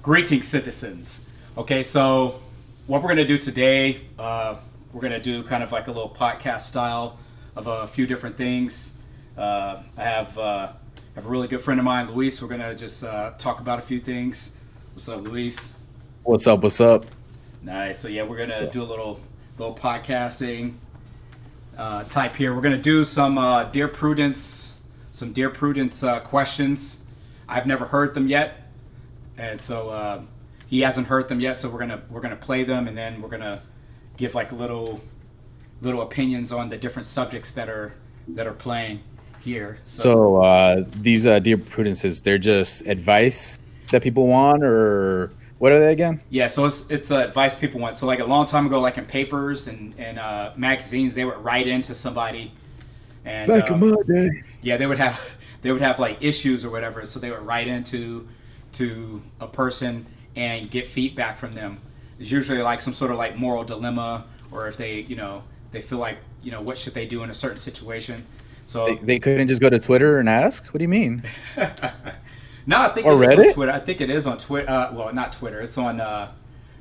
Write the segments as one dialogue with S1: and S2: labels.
S1: Greetings, citizens. Okay, so what we're going to do today, we're going to do kind of like a little podcast style of a few different things. I have a really good friend of mine, Luis. We're going to just talk about a few things. What's up, Luis?
S2: What's up? What's up?
S1: Nice. So yeah, we're going to do a little podcasting type here. We're going to do some Dear Prudence, questions. I've never heard them yet. And so he hasn't heard them yet, so we're gonna play them, and then we're gonna give like little opinions on the different subjects that are playing here.
S2: So these Dear Prudences, they're just advice that people want, or what are they again?
S1: Yeah, so it's advice people want. So like a long time ago, like in papers and magazines, they would write into somebody, and
S2: Back in my day.
S1: yeah, they would have like issues or whatever. So they would write into a person and get feedback from them. It's usually like some sort of like moral dilemma, or if they feel like what should they do in a certain situation. So
S2: They couldn't just go to Twitter and ask? What do you mean?
S1: no, I think
S2: Or
S1: it is
S2: Reddit?
S1: on Twitter. I think it is on Twitter. Well, not Twitter. It's on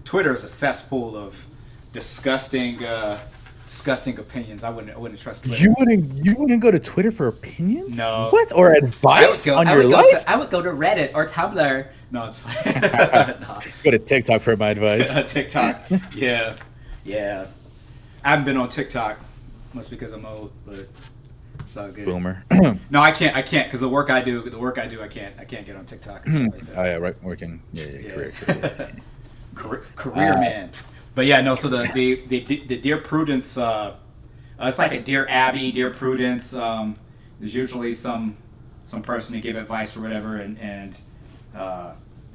S1: Twitter is a cesspool of disgusting opinions. I wouldn't trust Twitter.
S2: You wouldn't go to Twitter for opinions?
S1: No.
S2: What? Or advice on your life?
S1: I would go to Reddit or Tumblr. No, it's fine. No.
S2: Go to TikTok for my advice.
S1: TikTok. Yeah. I haven't been on TikTok, must because I'm old, but it's all good.
S2: Boomer.
S1: No, I can't because the work I do, I can't get on TikTok and stuff like that.
S2: Oh yeah, right. Working. Yeah.
S1: Career man. But yeah, no. So the Dear Prudence, it's like a Dear Abby, Dear Prudence. There's usually some person to give advice or whatever, and I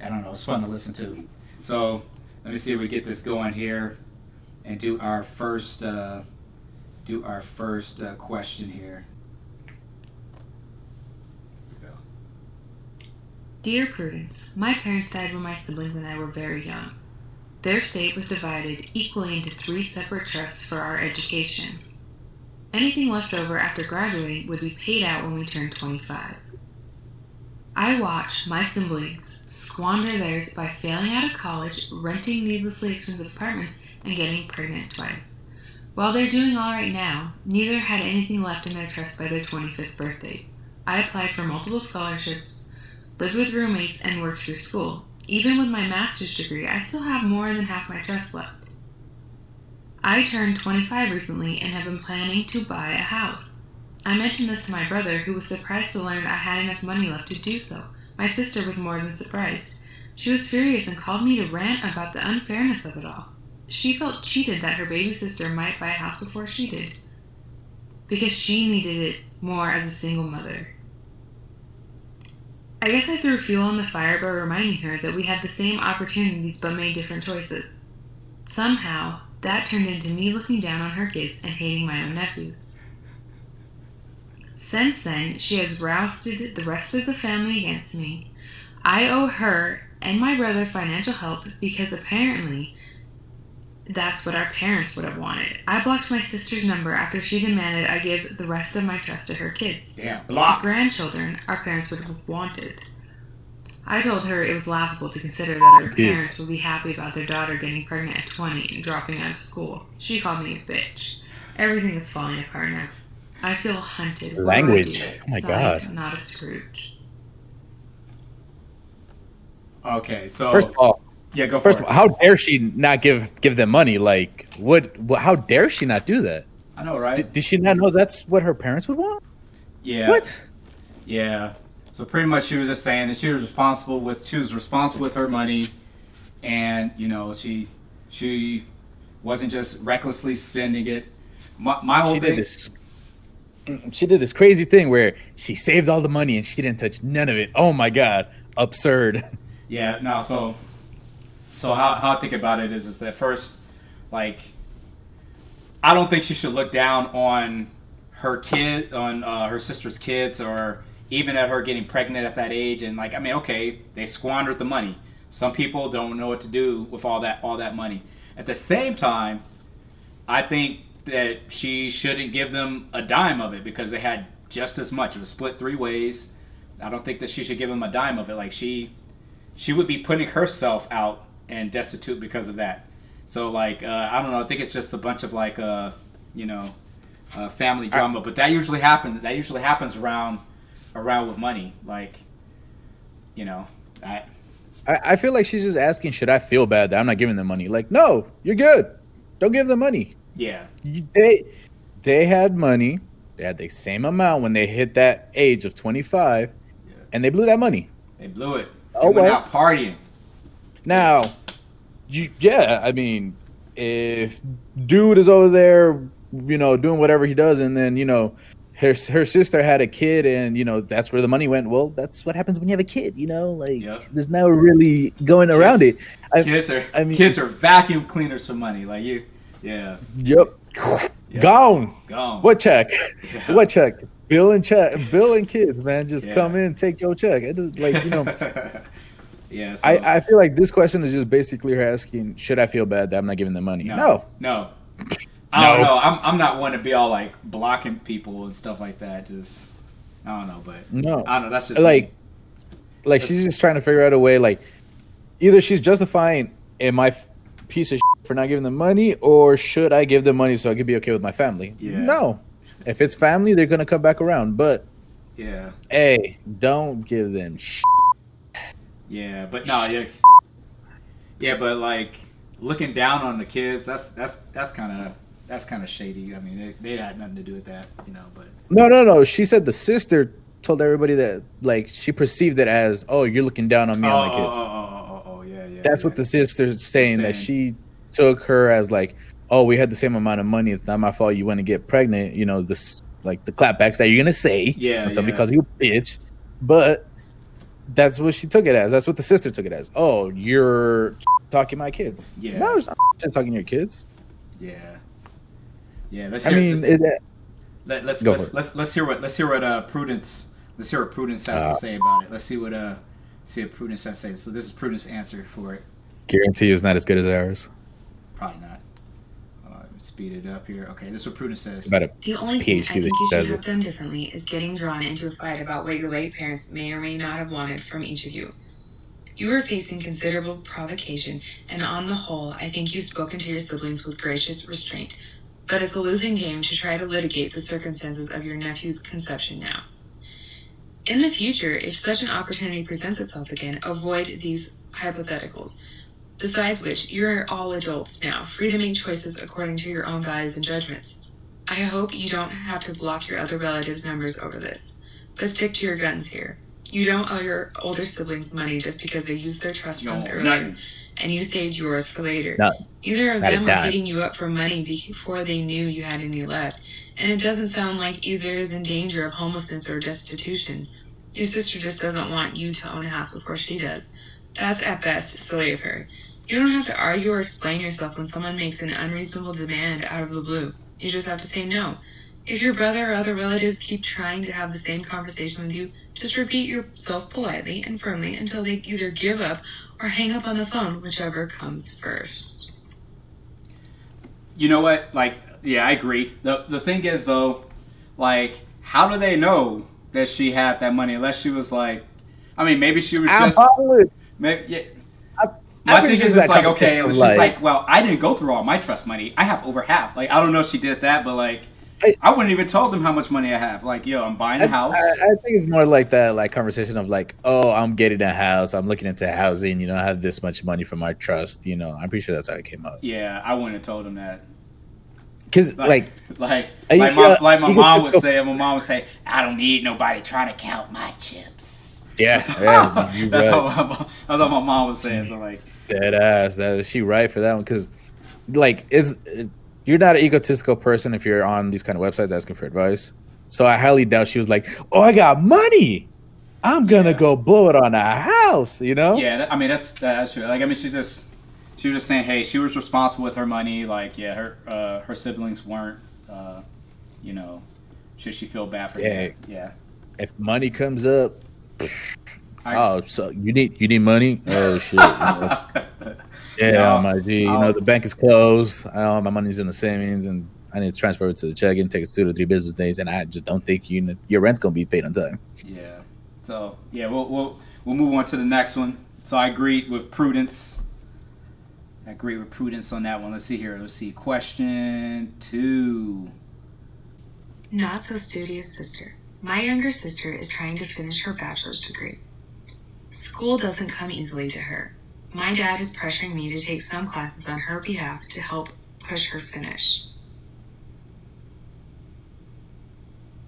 S1: don't know. It's fun to listen to. So let me see if we get this going here, and do our first question here. Here we go.
S3: Dear Prudence, my parents died when my siblings and I were very young. Their estate was divided equally into 3 separate trusts for our education. Anything left over after graduating would be paid out when we turned 25. I watch my siblings squander theirs by failing out of college, renting needlessly expensive apartments, and getting pregnant twice. While they're doing all right now, neither had anything left in their trust by their 25th birthdays. I applied for multiple scholarships, lived with roommates, and worked through school. Even with my master's degree, I still have more than half my trust left. I turned 25 recently and have been planning to buy a house. I mentioned this to my brother, who was surprised to learn I had enough money left to do so. My sister was more than surprised. She was furious and called me to rant about the unfairness of it all. She felt cheated that her baby sister might buy a house before she did, because she needed it more as a single mother. I guess I threw fuel on the fire by reminding her that we had the same opportunities but made different choices. Somehow, that turned into me looking down on her kids and hating my own nephews. Since then, she has rousted the rest of the family against me. I owe her and my brother financial help because apparently that's what our parents would have wanted. I blocked my sister's number after she demanded I give the rest of my trust to her kids.
S1: Damn, block.
S3: The grandchildren our parents would have wanted. I told her it was laughable to consider that our parents would be happy about their daughter getting pregnant at 20 and dropping out of school. She called me a bitch. Everything is falling apart now. I feel hunted.
S2: Language.
S3: What do I do?
S2: Oh my
S3: Signed,
S2: God.
S3: Not a Scrooge.
S1: Okay, so
S2: First of all,
S1: yeah, go for
S2: First
S1: it.
S2: of all, how dare she not give them money? Like, what? How dare she not do that?
S1: I know, right?
S2: Did she not know that's what her parents would want?
S1: Yeah.
S2: What?
S1: Yeah. So pretty much she was just saying that she was responsible with her money, and she wasn't just recklessly spending it. My whole thing.
S2: She did this crazy thing where she saved all the money and she didn't touch none of it. Oh my God, absurd.
S1: Yeah. No. So how I think about it is that first, like, I don't think she should look down on her sister's kids, or even at her getting pregnant at that age. And like, I mean, okay, they squandered the money. Some people don't know what to do with all that money. At the same time, I think that she shouldn't give them a dime of it because they had just as much. It was split 3 ways. I don't think that she should give them a dime of it. Like she she would be putting herself out and destitute because of that. So like I don't know. I think it's just a bunch of like family drama. But that usually happens. That usually happens around with money. Like
S2: I feel like she's just asking, should I feel bad that I'm not giving them money? Like, no, you're good. Don't give them money.
S1: Yeah.
S2: They had money. They had the same amount when they hit that age of 25, and they blew that money.
S1: They blew it. They went out partying.
S2: Now, I mean, if dude is over there, doing whatever he does, and then, her sister had a kid, and, that's where the money went. Well, that's what happens when you have a kid, There's no really going around it.
S1: Kids are vacuum cleaners for money. Like you, yeah.
S2: Yep. Gone. What check?
S1: Yeah.
S2: What check? Bill and kids, man. Just come in, take your check. It just
S1: Yeah. So,
S2: I feel like this question is just basically her asking, should I feel bad that I'm not giving them money? No.
S1: I don't know. I'm not one to be all like blocking people and stuff like that. Just I don't know, but
S2: no.
S1: I don't know. That's just
S2: like she's just trying to figure out a way. Like either she's justifying my piece of shit for not giving them money, or should I give them money so I could be okay with my family?
S1: Yeah.
S2: No, if it's family, they're gonna come back around. But hey, don't give them shit.
S1: Yeah, but no, but like looking down on the kids, that's kind of shady. I mean, they had nothing to do with that, But
S2: no. She said the sister told everybody that like she perceived it as, oh, you're looking down on me and my kids.
S1: Yeah.
S2: That's what the sister's saying. That she took her as like, oh, we had the same amount of money. It's not my fault you want to get pregnant. This like the clapbacks that you're gonna say when somebody calls you a bitch, but. That's what she took it as. That's what the sister took it as. Oh, you're talking my kids.
S1: Yeah.
S2: No, I'm not talking your kids.
S1: Yeah. Let's hear what Prudence has to say about it. Let's see what Prudence has to say. So this is Prudence's answer for it.
S2: Guarantee you it's not as good as ours.
S1: Probably not. Speed it up here. Okay, this is what Prudence says.
S3: The only thing I think you should have done differently is getting drawn into a fight about what your late parents may or may not have wanted from each of you. You are facing considerable provocation, and on the whole, I think you've spoken to your siblings with gracious restraint, but it's a losing game to try to litigate the circumstances of your nephew's conception now. In the future, if such an opportunity presents itself again, avoid these hypotheticals. Besides which, you're all adults now, free to make choices according to your own values and judgments. I hope you don't have to block your other relatives' numbers over this, but stick to your guns here. You don't owe your older siblings money just because they used their trust funds earlier, and you saved yours for later. Neither of them are hitting you up for money before they knew you had any left, and it doesn't sound like either is in danger of homelessness or destitution. Your sister just doesn't want you to own a house before she does. That's at best silly of her. You don't have to argue or explain yourself when someone makes an unreasonable demand out of the blue. You just have to say no. If your brother or other relatives keep trying to have the same conversation with you, just repeat yourself politely and firmly until they either give up or hang up on the phone, whichever comes first.
S1: You know what? Like, yeah, I agree. The thing is, though, like, how do they know that she had that money? Unless she was like, I mean, maybe she was My thing is, it's like, okay, she's like, well, I didn't go through all my trust money. I have over half. Like, I don't know if she did that, but like, I wouldn't even told them how much money I have. Like, yo, I'm buying a house.
S2: I think it's more like that, like conversation of like, oh, I'm getting a house. I'm looking into housing. I have this much money from my trust. I'm pretty sure that's how it came up.
S1: Yeah, I wouldn't have told them that.
S2: Because my
S1: mom would say, I don't need nobody trying to count my chips.
S2: Yeah,
S1: that's what my mom was saying. So like,
S2: dead ass. That is she right for that one? Because like you're not an egotistical person if you're on these kind of websites asking for advice. So I highly doubt she was like, oh, I got money, I'm gonna go blow it on a house.
S1: Yeah, I mean that's true. Like I mean she was just saying, hey, she was responsible with her money. Like yeah, her siblings weren't. Should she feel bad for that? Yeah.
S2: If money comes up. So you need money? Oh shit! My G. The bank is closed. My money's in the savings, and I need to transfer it to the check and take it 2 to 3 business days. And I just don't think your rent's gonna be paid on time.
S1: Yeah. So yeah, we'll move on to the next one. So I agreed with Prudence. I agree with Prudence on that one. Let's see here. Let's see. Question 2.
S3: Not so studious sister. My younger sister is trying to finish her bachelor's degree. School doesn't come easily to her. My dad is pressuring me to take some classes on her behalf to help push her finish.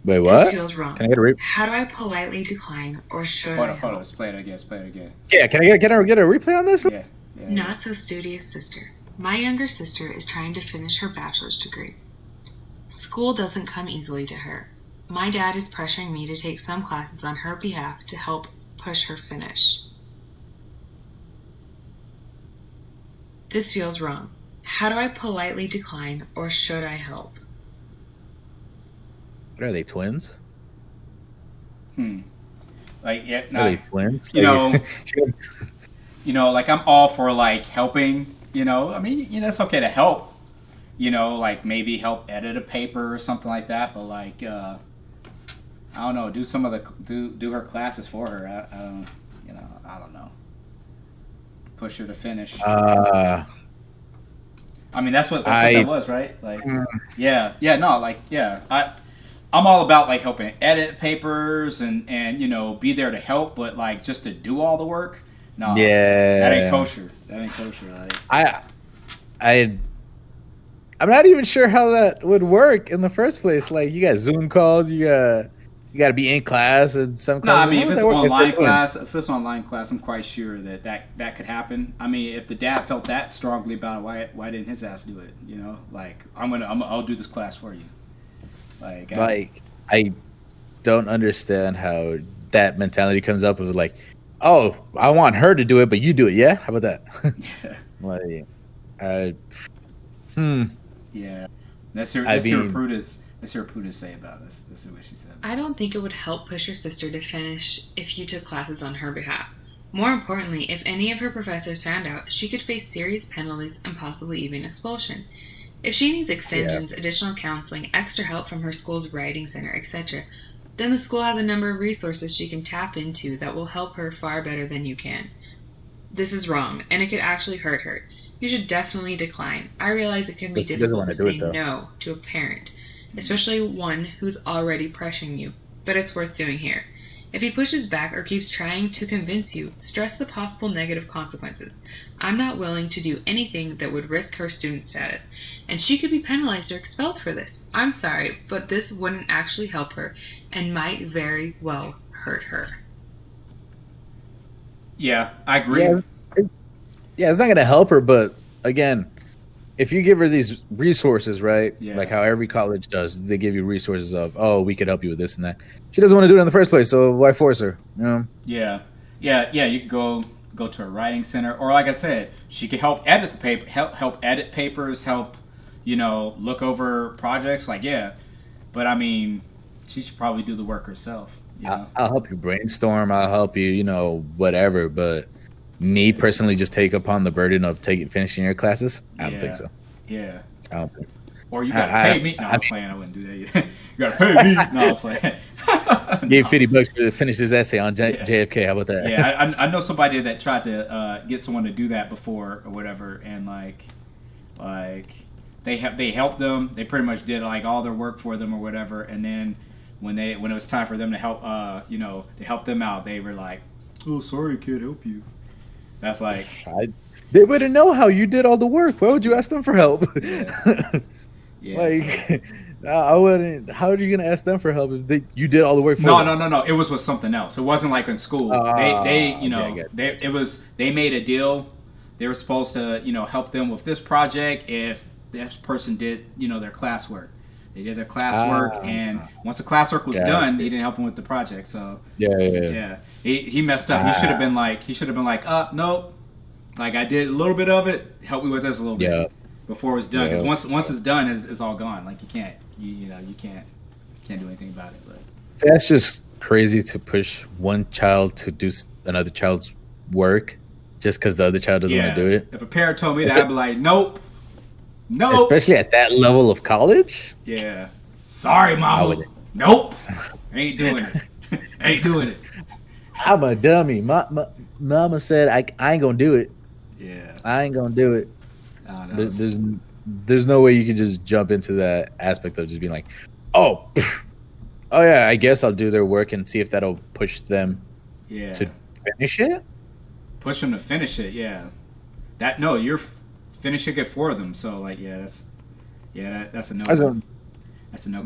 S2: Wait, what?
S3: This feels wrong.
S2: Can I get a replay?
S3: How do I politely decline, or should I
S1: Hold on.
S3: help?
S1: Let's play it again.
S2: Yeah, can I get a replay on this?
S1: Yeah.
S3: Not so studious sister. My younger sister is trying to finish her bachelor's degree. School doesn't come easily to her. My dad is pressuring me to take some classes on her behalf to help push her finish. This feels wrong. How do I politely decline, or should I help?
S2: What are they, twins?
S1: Like, yeah,
S2: Are they twins?
S1: Like I'm all for like helping. I mean, it's okay to help. Like maybe help edit a paper or something like that. But like, I don't know, do some of the do her classes for her. I don't know. Push her to finish. I mean, that's what that was, right? Like, I'm all about like helping edit papers and be there to help, but like just to do all the work, no, that ain't kosher. Like,
S2: I'm not even sure how that would work in the first place. Like, you got Zoom calls, you got to be in class, and some classes.
S1: No, I mean, if it's online class, I'm quite sure that could happen. I mean, if the dad felt that strongly about it, why didn't his ass do it? Like I'll do this class for you.
S2: I don't understand how that mentality comes up of like, oh, I want her to do it, but you do it. Yeah, how about that?
S1: Yeah. Let's hear what Prudence say about this. This is what she said.
S3: I don't think it would help push your sister to finish if you took classes on her behalf. More importantly, if any of her professors found out, she could face serious penalties and possibly even expulsion. If she needs extensions, additional counseling, extra help from her school's writing center, etc., then the school has a number of resources she can tap into that will help her far better than you can. This is wrong, and it could actually hurt her. You should definitely decline. I realize it can be difficult to say no to a parent, especially one who's already pressuring you, but it's worth doing here. If he pushes back or keeps trying to convince you, stress the possible negative consequences. I'm not willing to do anything that would risk her student status, and she could be penalized or expelled for this. I'm sorry, but this wouldn't actually help her and might very well hurt her.
S1: Yeah, I agree.
S2: Yeah, it's not going to help her, but again, if you give her these resources, right? Yeah. Like how every college does, they give you resources of, oh, we could help you with this and that. She doesn't want to do it in the first place, so why force her?
S1: Yeah. You could go to a writing center, or like I said, she could help edit the paper, help edit papers, help look over projects. Like but I mean, she should probably do the work herself.
S2: I'll help you brainstorm. I'll help you, whatever. But me personally, just take upon the burden of finishing your classes. I don't think so.
S1: Yeah.
S2: I don't think so.
S1: Or you gotta pay me. No, I'm playing. I wouldn't do that either. You gotta pay me. No, I was playing.
S2: Gave $50 to finish his essay on JFK. How about that?
S1: Yeah, I know somebody that tried to get someone to do that before or whatever, and like they helped them. They pretty much did like all their work for them or whatever, and then when it was time for them to help, to help them out, they were like, "Oh, sorry, can't help you." That's like
S2: they wouldn't know how you did all the work. Why would you ask them for help? I wouldn't. How are you gonna ask them for help if you did all the work for them?
S1: No. It was with something else. It wasn't like in school. They made a deal. They were supposed to help them with this project if this person did their classwork. They did their classwork, and once the classwork was done, he didn't help them with the project. So he messed up. He should have been like, nope. Like I did a little bit of it. Help me with this a little bit before it was done. Because once it's done, it's all gone. Like you can't do anything about it. But
S2: that's just crazy to push one child to do another child's work just because the other child doesn't want to do it.
S1: If a parent told me that, I'd be like, nope.
S2: Especially at that level of college.
S1: Yeah. Sorry, mama. Nope. Ain't doing it.
S2: I'm a dummy. Mama said I ain't gonna do it.
S1: Yeah.
S2: I ain't gonna do it.
S1: Oh,
S2: There's no way you can just jump into that aspect of just being like, oh, oh yeah, I guess I'll do their work and see if that'll push them to finish it.
S1: Push them to finish it, yeah. You're finishing it for them. So like, that's a no. That's a no.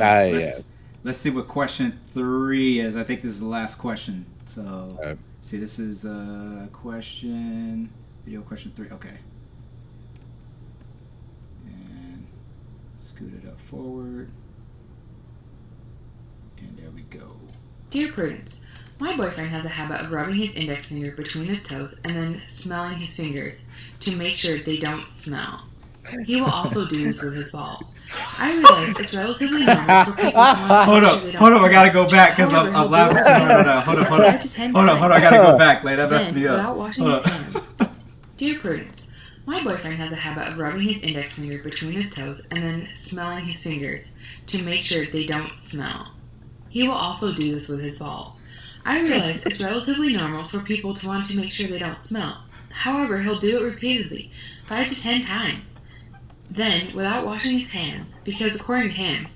S1: Let's see what question 3 is. I think this is the last question. So see, this is video question 3. Okay. And scoot it up forward. And there we go.
S3: Dear Prudence, my boyfriend has a habit of rubbing his index finger between his toes and then smelling his fingers to make sure they don't smell. He will also do this with his balls. I realize it's relatively normal for people to want to
S1: Hold up, I gotta go back because I'm laughing too hard now. Hold on, I gotta go back. That messed me up.
S3: Without washing his hands. Dear Prudence, my boyfriend has a habit of rubbing his index finger between his toes and then smelling his fingers to make sure they don't smell. He will also do this with his balls. I realize it's relatively normal for people to want to make sure they don't smell. However, he'll do it repeatedly, 5 to 10 times. Then, without washing his hands, because according to him,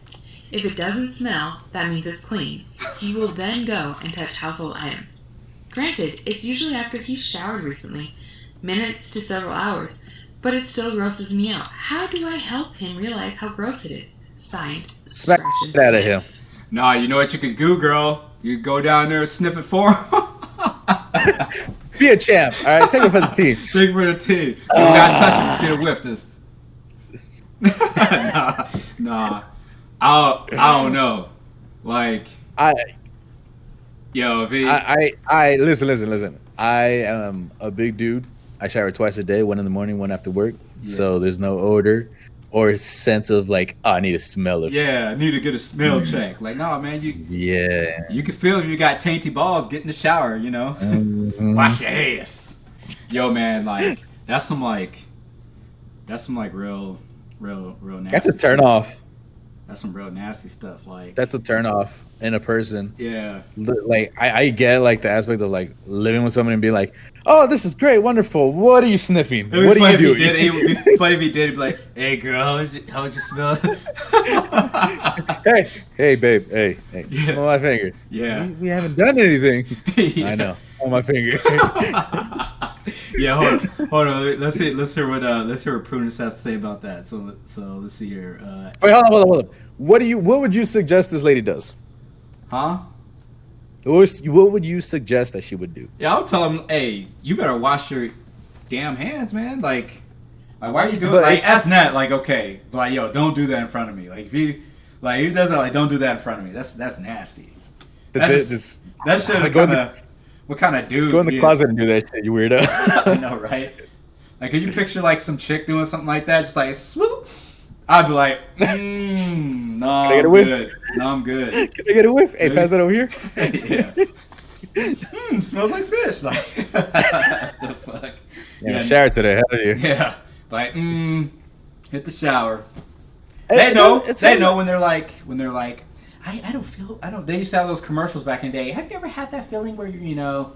S3: if it doesn't smell, that means it's clean, he will then go and touch household items. Granted, it's usually after he's showered recently, minutes to several hours, but it still grosses me out. How do I help him realize how gross it is? Signed,
S2: Smack that out of him.
S1: Nah, you know what you can do, girl? You go down there and sniff it for him.
S2: Be a champ. All right, take it for the team.
S1: Take it for the team. You gotta touch it, just get a whiff. Just. nah. I don't know. Like, if he.
S2: I listen. I am a big dude. I shower twice a day, one in the morning, one after work. Yeah. So there's no odor or sense of like, I need to smell it.
S1: Yeah, I need to get a smell check. Like, no, man, you can feel if you got tainty balls, get in the shower, you know. Mm-hmm. Wash your ass. Yo, man, like that's some real nasty.
S2: That's a turn off.
S1: That's some real nasty stuff. Like
S2: that's a turn off in a person.
S1: Yeah.
S2: Like I get like the aspect of like living with someone and be like, oh, this is great, wonderful. What are you sniffing? What are you doing?
S1: It would be funny if he did. He'd be like, hey girl, how would you smell?
S2: hey babe, hey, smell my finger.
S1: Yeah.
S2: We haven't done anything. Yeah. I know. On my finger.
S1: Yeah, hold on. Let's hear what Prudence has to say about that. So let's see here.
S2: Wait, hold on. What would you suggest this lady does?
S1: Huh?
S2: What would you suggest that she would do?
S1: Yeah, I'll tell him, hey, you better wash your damn hands, man. Like why are you doing like that's not like okay, but like yo, don't do that in front of me. Like if he does that, like don't do that in front of me. That's nasty. That should kind of. What kind of dude?
S2: Go in the closet and do that shit, you weirdo.
S1: I know, right? Like, can you picture like some chick doing something like that, just like swoop? I'd be like, no, I'm good. No, I'm good.
S2: Can I get a whiff? Hey, pass that over here.
S1: Yeah. Smells like fish. Like, the fuck?
S2: Yeah, shower today. How are you?
S1: Yeah. Like, hit the shower. They know when they're like. I don't. They used to have those commercials back in the day. Have you ever had that feeling where you're,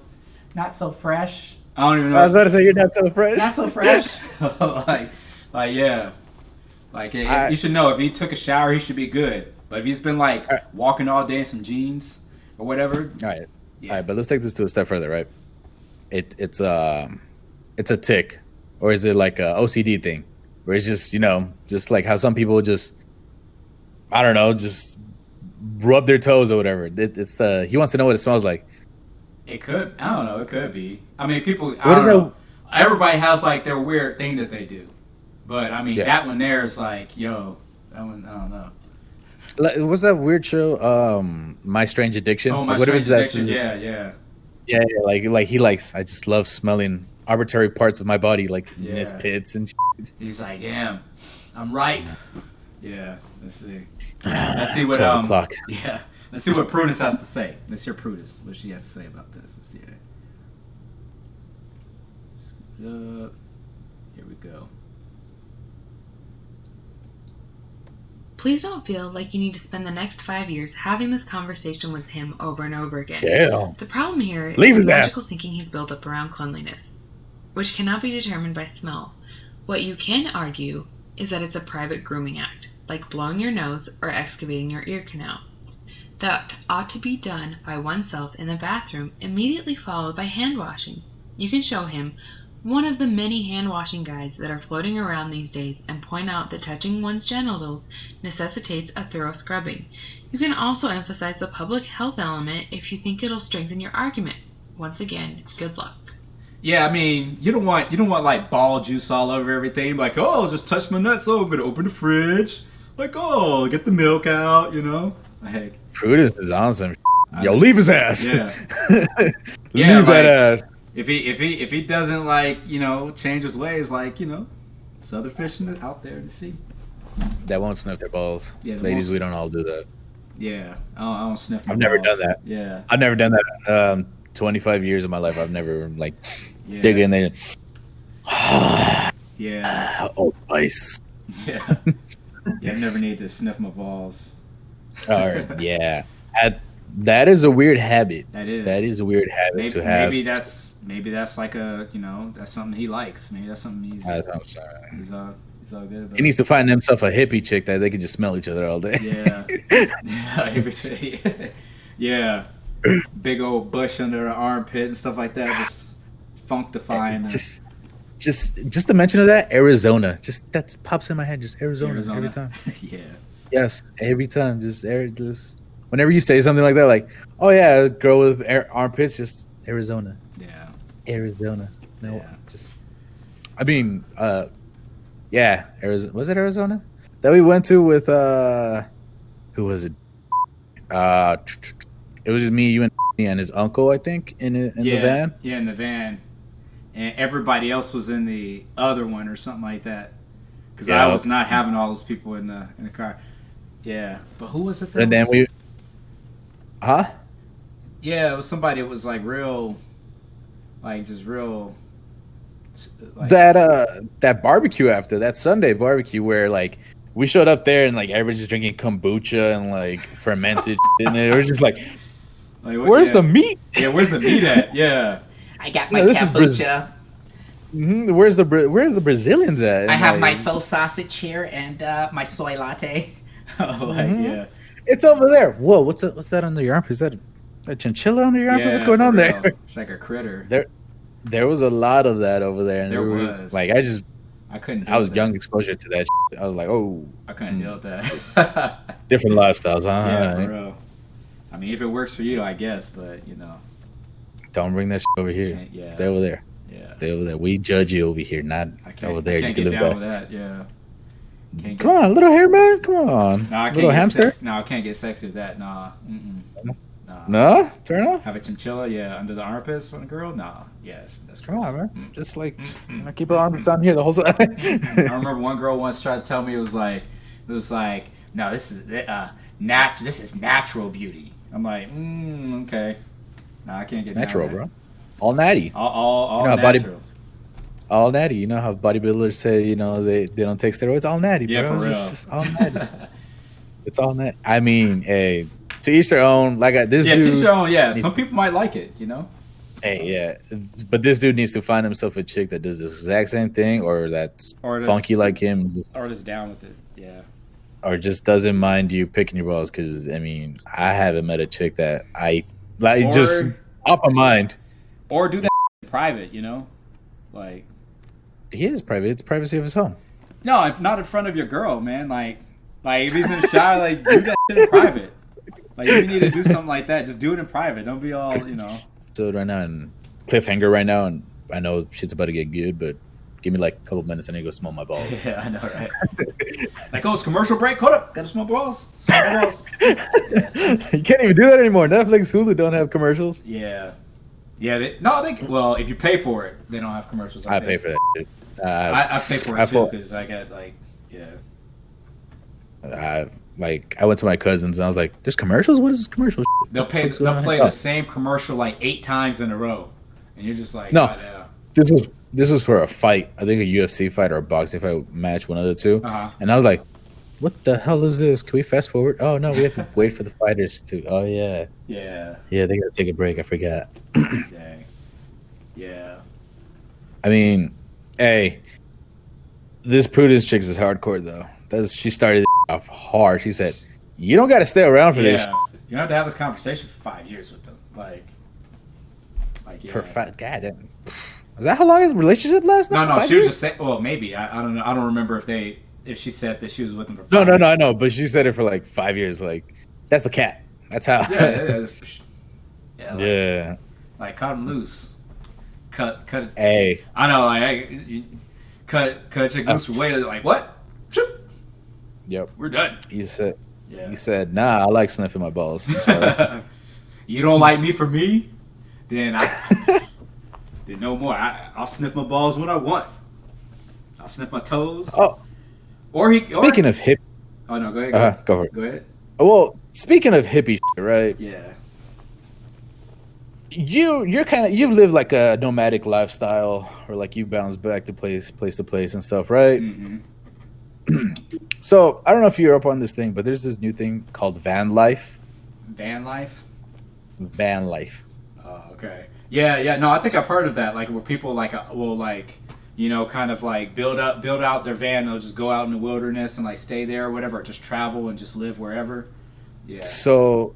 S1: not so fresh? I don't even know.
S2: I was about to say you're not so fresh.
S1: Not so fresh. Yeah. Like you should know if he took a shower, he should be good. But if he's been walking all day in some jeans or whatever.
S2: All right. Yeah. All right, but let's take this to a step further, right? It's a tick, or is it like a OCD thing, where it's just just like how some people just I don't know just rub their toes or whatever. It's he wants to know what it smells like.
S1: It could. I don't know. It could be. I mean, people. I don't know. Everybody has like their weird thing that they do, but I mean that one there is like, yo, that one. I don't know.
S2: What's that weird show? My Strange Addiction.
S1: Oh, My Strange Addiction. Yeah.
S2: Like he likes. I just love smelling arbitrary parts of my body, like in his pits and shit.
S1: He's like, damn, I'm ripe. Yeah. Let's see what
S2: 12 o'clock.
S1: Yeah. Let's see what Prudence has to say. Let's hear Prudence. What she has to say about this. Let's see it. Scoot up. Here we go.
S3: Please don't feel like you need to spend the next 5 years having this conversation with him over and over again.
S2: Damn.
S3: The problem here is
S2: Leave
S3: the
S2: his ass.
S3: magical thinking he's built up around cleanliness, which cannot be determined by smell. What you can argue is that it's a private grooming act, like blowing your nose or excavating your ear canal. That ought to be done by oneself in the bathroom, immediately followed by hand washing. You can show him one of the many hand washing guides that are floating around these days and point out that touching one's genitals necessitates a thorough scrubbing. You can also emphasize the public health element if you think it'll strengthen your argument. Once again, good luck.
S1: Yeah, I mean, you don't want like ball juice all over everything. Like, oh, just touch my nuts. Oh, I'm gonna open the fridge. Like, oh, get the milk out. You know, like
S2: Prudence is on some. Yo, leave his ass.
S1: Yeah,
S2: leave that ass.
S1: If he doesn't like, you know, change his ways, like, you know, there's other fish out there to see.
S2: That won't sniff their balls.
S1: Yeah,
S2: ladies, we don't all do that.
S1: Yeah, I don't sniff my
S2: I've never
S1: balls.
S2: done that.
S1: Yeah,
S2: I've never done that. 25 years of my life, I've never like dig in there.
S1: Yeah.
S2: Old Spice.
S1: Yeah. Yeah, I never need to sniff my balls.
S2: All right. Yeah. That is a weird habit.
S1: That is
S2: a weird habit to have.
S1: Maybe that's like a, you know, that's something he likes. Maybe that's something he's all good about.
S2: He needs to find himself a hippie chick that they can just smell each other all day.
S1: Yeah. Yeah. Big old bush under the armpit and stuff like that. Just functifying.
S2: Just the mention of that, Arizona. Just that pops in my head. Just Arizona. Every time.
S1: Yeah.
S2: Yes, every time. Just whenever you say something like that, like, oh yeah, a girl with armpits, just Arizona.
S1: Yeah.
S2: Arizona. No,
S1: yeah.
S2: just. I mean, yeah, Arizona. Was it Arizona that we went to with who was it? It was just me, you, and his uncle, I think, in the van.
S1: Yeah, in the van, and everybody else was in the other one or something like that. Because I was not having all those people in the car. Yeah, but who was it?
S2: And then we,
S1: Yeah, it was somebody that was like real, like just real. Like,
S2: that barbecue after that Sunday barbecue where like we showed up there and like everybody's just drinking kombucha and like fermented and it was just like where's the meat?
S1: Yeah, where's the meat at? Yeah,
S4: I got my kombucha.
S2: Where are the Brazilians at?
S4: I have my faux sausage here and my soy latte.
S1: Yeah,
S2: it's over there. Whoa, what's that under your armpit? Is that a chinchilla under your armpit?
S1: Yeah,
S2: what's going on there?
S1: It's like a critter.
S2: There was a lot of that over there, and
S1: there was.
S2: Like
S1: I couldn't.
S2: I was young exposure to that. I was like, oh,
S1: I couldn't deal with that.
S2: Different lifestyles, huh?
S1: Yeah, for real. I mean, if it works for you, I guess, but you know,
S2: don't bring that shit over here.
S1: Yeah.
S2: Stay over there.
S1: Yeah,
S2: stay over there. We judge you over here, not over there.
S1: I can't get down with that. Yeah.
S2: Come on, little hair man. Come on, little hamster.
S1: No, I can't get sexy with that. Nah.
S2: No, turn off.
S1: Have a chinchilla, yeah, under the armpits on a girl. Nah, yes, that's
S2: come on, man. Just like I keep her armpits on here the whole time.
S1: I remember one girl once tried to tell me it was like, no, this is this is natural beauty. I'm like, okay. Nah, I can't get
S2: natural,
S1: down with
S2: bro. All natty.
S1: All
S2: natural. All natty. You know how bodybuilders say, you know, they don't take steroids. All natty, bro.
S1: Yeah, for real.
S2: It's just all natty. It's all natty. I mean, hey, to each their own. Like this dude.
S1: Yeah, to each their own. Yeah, some people might like it, you know.
S2: Hey, yeah, but this dude needs to find himself a chick that does the exact same thing, or that's funky like him,
S1: or just down with it. Yeah.
S2: Or just doesn't mind you picking your balls. Because I mean, I haven't met a chick that I like just off my mind.
S1: Or do that in private, you know, like.
S2: He is private. It's privacy of his home.
S1: No, if not in front of your girl, man. Like if he's in the shower, like do that shit in private. Like if you need to do something like that, just do it in private. Don't be all, you know.
S2: So right now, and cliffhanger right now, and I know shit's about to get good, but give me like a couple minutes. I need to go smell my balls.
S1: Yeah, I know, right? Like, oh, it's commercial break. Hold up, gotta smell balls. Smell my balls. Yeah.
S2: You can't even do that anymore. Netflix, Hulu don't have commercials.
S1: Yeah, yeah. Well, if you pay for it, they don't have commercials.
S2: I pay for that shit.
S1: I pay for it too because I got like, yeah.
S2: I went to my cousins and I was like, "There's commercials? What is this commercial?"
S1: They'll play the same commercial like 8 times in a row, and you're just like,
S2: no.
S1: Yeah.
S2: This was for a fight. I think a UFC fight or a boxing fight match, one of the two.
S1: Uh-huh.
S2: And I was like, what the hell is this? Can we fast forward? Oh no, we have to wait for the fighters to. Oh yeah,
S1: Yeah.
S2: yeah, they gotta take a break. I forgot.
S1: Dang. Yeah.
S2: I mean, hey, this Prudence chick is hardcore though. She started off hard. She said, "You don't got to stay around for this."
S1: You don't have to have this conversation for 5 years with them. Like yeah.
S2: For God damn. Was that how long the relationship lasted?
S1: No,
S2: 5
S1: she was
S2: years?
S1: just saying. Well, maybe I don't know. I don't remember if she said that she was with him for.
S2: No, I know, but she said it for like 5 years. Like that's the cat. That's how.
S1: Yeah. Like cut him loose. Cut.
S2: Hey.
S1: I know. Like cut chick loose for way. Like what?
S2: Yep.
S1: We're done.
S2: You said, nah, I like sniffing my balls.
S1: You don't like me for me? Then then no more. I'll sniff my balls when I want. I'll sniff my toes.
S2: Oh. Speaking of hip.
S1: Oh no, go ahead.
S2: Go for it.
S1: Go ahead.
S2: Well, speaking of hippie shit, right?
S1: Yeah.
S2: You've lived like a nomadic lifestyle, or like you bounce back to place to place and stuff, right?
S1: Mm-hmm.
S2: So I don't know if you're up on this thing, but there's this new thing called van life.
S1: Van life.
S2: Van life.
S1: Oh, okay. Yeah. No, I think I've heard of that. Like where people will kind of like build out their van. They'll just go out in the wilderness and like stay there or whatever, or just travel and just live wherever. Yeah.
S2: So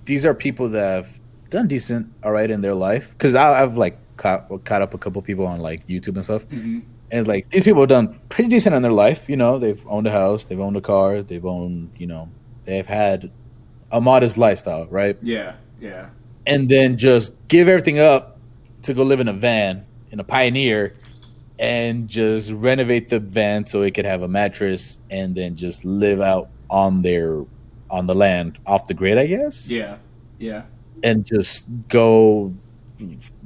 S2: these are people that have done decent, all right, in their life. Because I've like caught up a couple people on like YouTube and stuff.
S1: Mm-hmm.
S2: And it's like these people have done pretty decent in their life. You know, they've owned a house, they've owned a car, they've owned, they've had a modest lifestyle, right?
S1: Yeah.
S2: And then just give everything up to go live in a van, in a Pioneer, and just renovate the van so it could have a mattress, and then just live out on the land, off the grid, I guess.
S1: Yeah.
S2: And just go.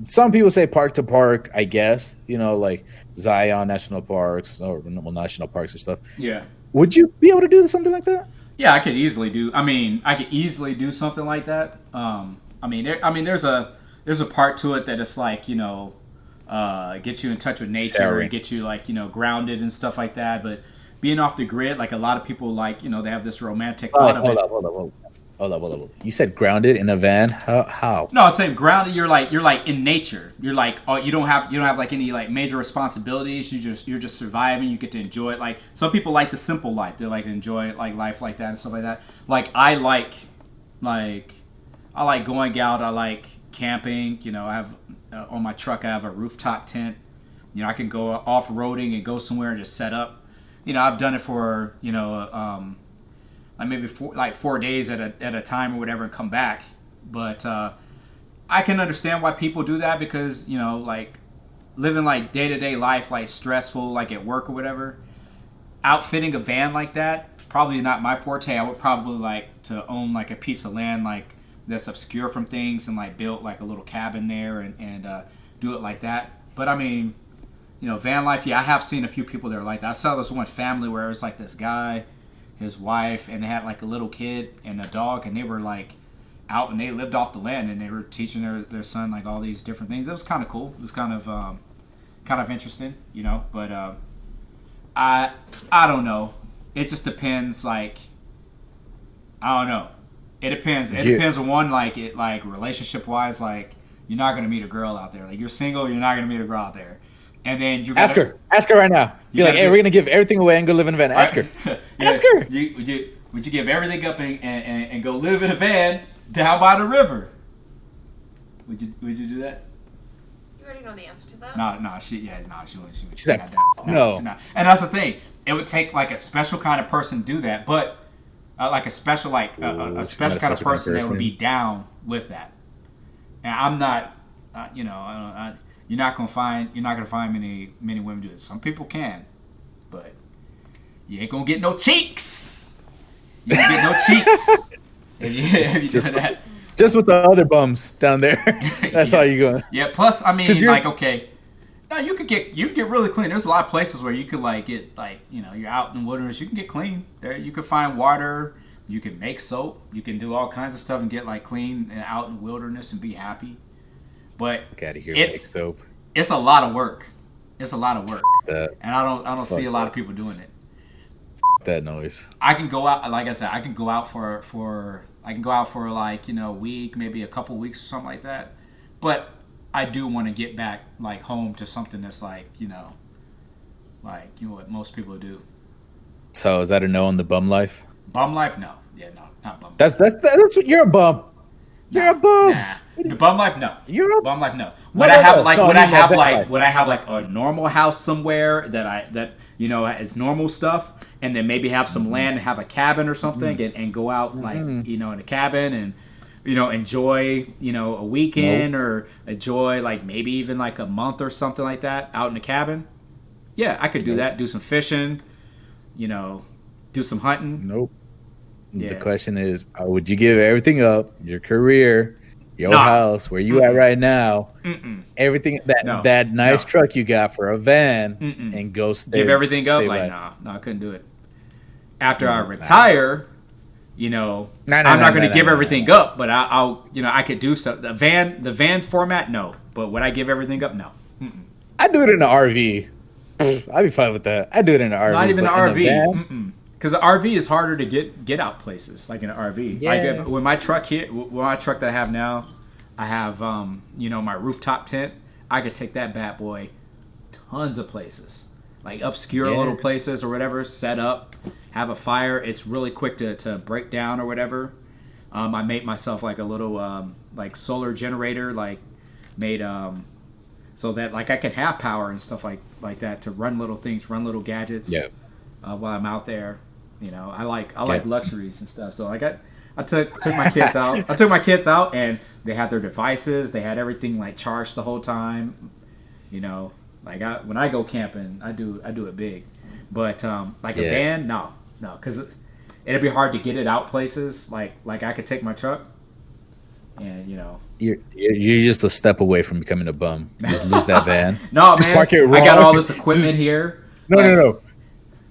S2: Some people say park to park, I guess. Like Zion National Parks or national parks and stuff.
S1: Yeah.
S2: Would you be able to do something like that?
S1: Yeah, I could easily do. I could easily do something like that. There's a part to it that it's like get you in touch with nature and get you like grounded and stuff like that. But being off the grid, like a lot of people like they have this romantic thought of it.
S2: Hold up. You said grounded in a van? How?
S1: No, I'm saying grounded. You're like in nature. You're like you don't have like any like major responsibilities. You're just surviving. You get to enjoy it. Like some people like the simple life. They like to enjoy like life like that and stuff like that. Like I like going out. I like camping. I have on my truck. I have a rooftop tent. I can go off roading and go somewhere and just set up. I've done it for like maybe 4 days at a time or whatever and come back. But I can understand why people do that because, like living like day-to-day life, like stressful, like at work or whatever, outfitting a van like that, probably not my forte. I would probably like to own like a piece of land like that's obscure from things and like build like a little cabin there and do it like that. But I mean, van life, yeah, I have seen a few people that are like that. I saw this one family where it was like this guy, his wife, and they had like a little kid and a dog, and they were like out and they lived off the land and they were teaching their son like all these different things. It was kind of cool. It was kind of interesting, but I don't know. It just depends. Like I don't know. It depends. It depends on one like relationship wise. Like you're not gonna meet a girl out there. Like you're single, you're not gonna meet a girl out there. And then you
S2: ask her right now. Be like, hey, we're gonna give everything away and go live in a van. Ask her. Ask her.
S1: Would you give everything up and go live in a van down by the river? Would you do that?
S5: You already know the answer to that.
S1: No, she wouldn't.
S2: She's like, no.
S1: And that's the thing. It would take like a special kind of person to do that, but like a special a special kind of person that would be down with that. And I'm not, you're not gonna find many women do it. Some people can, but you ain't gonna get no cheeks. You ain't get no cheeks if you do that.
S2: Just with the other bums down there. That's all you're going.
S1: Yeah. Plus, I mean, like, okay, no, you could get really clean. There's a lot of places where you could like get like you're out in the wilderness. You can get clean there. You can find water. You can make soap. You can do all kinds of stuff and get like clean and out in the wilderness and be happy. But it's a lot of work. It's a lot of work, and I don't see a lot of people doing it.
S2: that noise.
S1: I can go out, like I said, I can go out for like, a week, maybe a couple weeks or something like that. But I do want to get back like home to something that's like, what most people do.
S2: So is that a no on the bum life?
S1: Bum life? No. Yeah, no, not bum.
S2: That's what you're a bum. You're a bum.
S1: Nah. The bum life, no.
S2: You're a
S1: bum life, no. Would I have like a normal house somewhere that is normal stuff, and then maybe have some land and have a cabin or something, and go out like in a cabin and enjoy a weekend or enjoy like maybe even like a month or something like that out in a cabin. Yeah, I could do that. Do some fishing, do some hunting.
S2: Nope. Yeah. The question is, would you give everything up, your career, your house, where you at right now, everything that nice truck you got for a van, and go
S1: give everything up? Like, no, I couldn't do it. After I retire, I'm not going to give everything up, but I'll I could do stuff. The van format, no. But would I give everything up? No.
S2: I do it in an RV. I'd be fine with that. I do it in an RV.
S1: Not even an RV. Because the RV is harder to get out places, like in an RV.
S2: Yeah.
S1: Like with my truck that I have now, I have my rooftop tent. I could take that bad boy tons of places, like obscure little places or whatever. Set up, have a fire. It's really quick to break down or whatever. I made myself like a little like solar generator, like made so that like I can have power and stuff like that to run little things, run little gadgets.
S2: Yeah.
S1: While I'm out there, I like luxuries and stuff. So I took my kids out. I took my kids out, and they had their devices. They had everything like charged the whole time. Like when I go camping, I do it big. But like a van, no, because it'd be hard to get it out places. Like I could take my truck, and
S2: you're just a step away from becoming a bum. Just lose that van.
S1: No, just man, park it wrong. I got all this equipment here.
S2: No.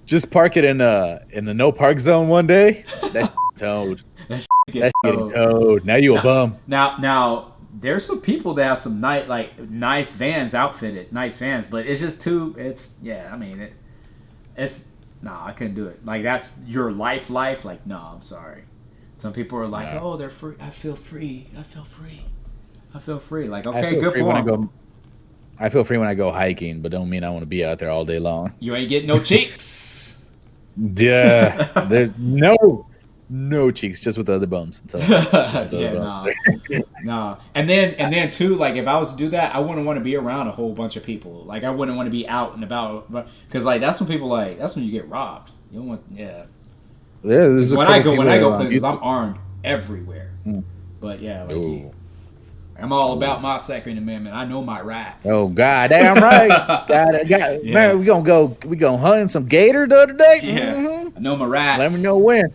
S2: Just park it in the no park zone one day. That's towed. That's getting towed. Now you a bum.
S1: Now there's some people that have some nice vans outfitted, nice vans, but it's just too. It's I couldn't do it. Like that's your life. Like no, I'm sorry. Some people are like, oh, they're free. I feel free. Like okay, good for them.
S2: I feel free when I go hiking, but don't mean I want to be out there all day long.
S1: You ain't getting no cheeks.
S2: Yeah, there's no cheeks, just with the other bums.
S1: Nah. And then too, like if I was to do that, I wouldn't want to be around a whole bunch of people. Like I wouldn't want to be out and about, because like that's when you get robbed. You don't want, when I go places, I'm armed everywhere. But yeah, like I'm all about my Second Amendment. I know my rights.
S2: Oh, goddamn right. Man, we gonna hunt some gator the other day.
S1: Yeah, I know my rights.
S2: Let me know when.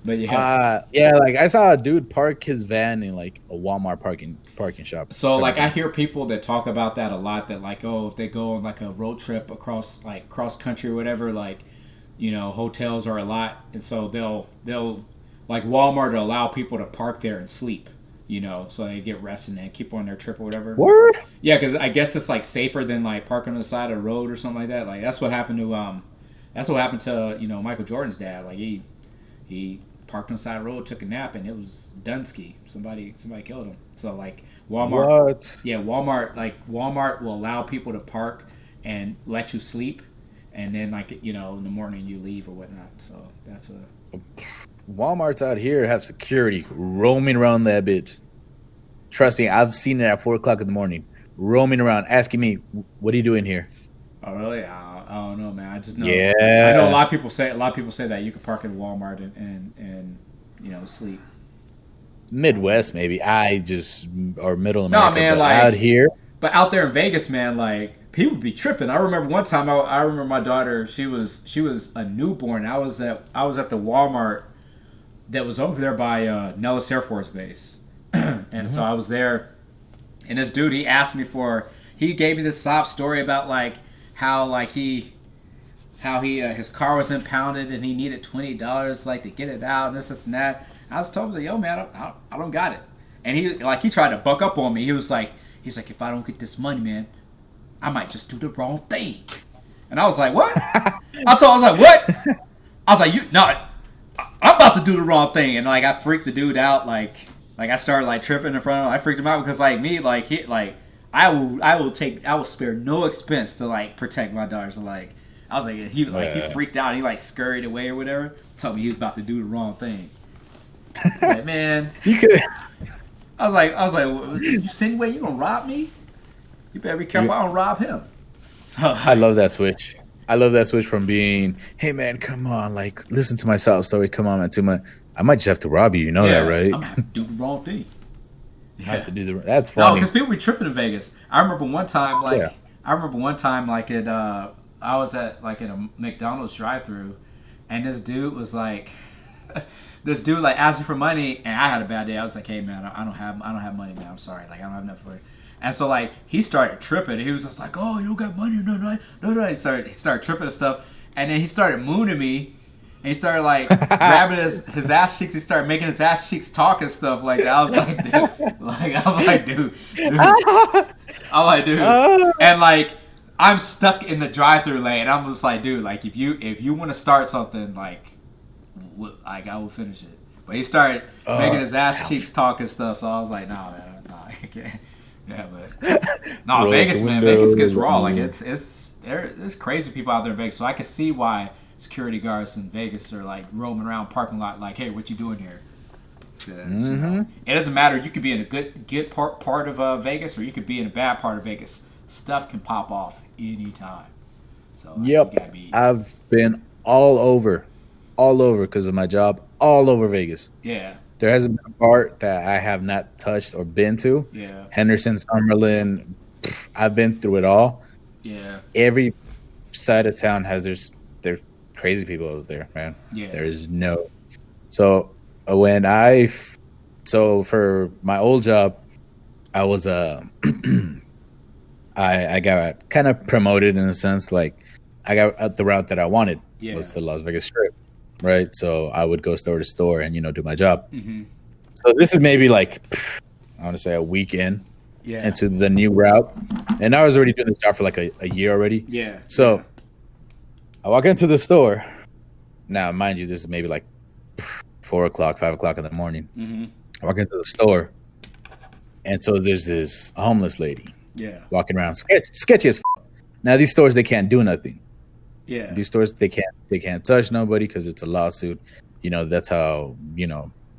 S2: But like I saw a dude park his van in like a Walmart parking shop.
S1: So like I hear people that talk about that a lot. That like, oh, if they go on like a road trip across like cross country or whatever, like hotels are a lot, and so they'll like Walmart to allow people to park there and sleep. So they get rest and then keep on their trip or whatever.
S2: Word?
S1: Yeah, because I guess it's like safer than like parking on the side of the road or something like that. Like that's what happened to Michael Jordan's dad. Like he parked on the side of the road, took a nap, and it was Dunsky. Somebody killed him. So like Walmart.
S2: What?
S1: Yeah, Walmart will allow people to park and let you sleep, and then like in the morning you leave or whatnot. So that's a.
S2: Walmarts out here have security roaming around that bitch. Trust me, I've seen it at 4:00 in the morning, roaming around, asking me, "What are you doing here?"
S1: Oh really? I don't know, man. I just know.
S2: Yeah.
S1: I know a lot of people say that you can park in Walmart and sleep.
S2: Midwest maybe. Or Middle America.
S1: No, man,
S2: like out here.
S1: But out there in Vegas, man, like people be tripping. I remember one time. I remember my daughter. She was a newborn. I was at the Walmart that was over there by Nellis Air Force Base. And so I was there, and this dude, he gave me this sob story about like how his car was impounded and he needed $20 like to get it out and this and that. I was told him, yo man, I don't got it. And he tried to buck up on me. He's like, if I don't get this money, man, I might just do the wrong thing. And I was like, what? I was like, what? I was like, I'm about to do the wrong thing. And like, I freaked the dude out. Like I started like tripping in front of him. I freaked him out because like me, like I will spare no expense to like protect my daughter. So like, I was like, he was like, he freaked out. He like scurried away or whatever. Told me he was about to do the wrong thing. Like, man,
S2: you could.
S1: I was like, you insinuate you gonna rob me? You better be careful. I don't rob him. So
S2: I love that switch. I love that switch from being, hey man, come on, like listen to my sob story. Come on, man, too much. I might just have to rob you. You know that, right?
S1: I'm gonna have to do the wrong thing.
S2: I have to do the. That's funny.
S1: No, because people be tripping in Vegas. I remember one time, like at I was at like in a McDonald's drive-through, and this dude was like, asked me for money, and I had a bad day. I was like, hey man, I don't have money, man. I'm sorry, like I don't have enough for it. And so like he started tripping. He was just like, oh, you don't got money, no. He started tripping and stuff, and then he started mooning me. And he started like grabbing his ass cheeks. He started making his ass cheeks talk and stuff like that. I was like, dude. I'm like, dude. And like, I'm stuck in the drive-through lane. I'm just like, dude, like if you want to start something, like I will finish it. But he started making his ass cheeks talk and stuff. So I was like, nah, I can't. Yeah, but Vegas, man, Vegas gets raw. Like there's crazy people out there in Vegas. So I can see why security guards in Vegas are like roaming around parking lot like, hey, what you doing here? You know, it doesn't matter. You could be in a good part of Vegas, or you could be in a bad part of Vegas. Stuff can pop off anytime. So
S2: yep, I've been all over because of my job, all over Vegas.
S1: Yeah,
S2: there hasn't been a part that I have not touched or been to.
S1: Yeah, Henderson,
S2: Summerlin, I've been through it all.
S1: Yeah,
S2: every side of town has there's crazy people out there, man.
S1: Yeah,
S2: there is no. So for my old job, I was I got kind of promoted in a sense. Like I got the route that I wanted was the Las Vegas Strip, right? So I would go store to store and do my job.
S1: Mm-hmm.
S2: So this is maybe like I want to say a weekend into the new route, and I was already doing this job for like a year already.
S1: Yeah.
S2: So I walk into the store. Now, mind you, this is maybe like 4 o'clock, 5 o'clock in the morning.
S1: Mm-hmm.
S2: I walk into the store, and so there's this homeless lady walking around, sketchy as f***. Now, these stores, they can't do nothing.
S1: Yeah.
S2: These stores, they can't touch nobody because it's a lawsuit. That's how,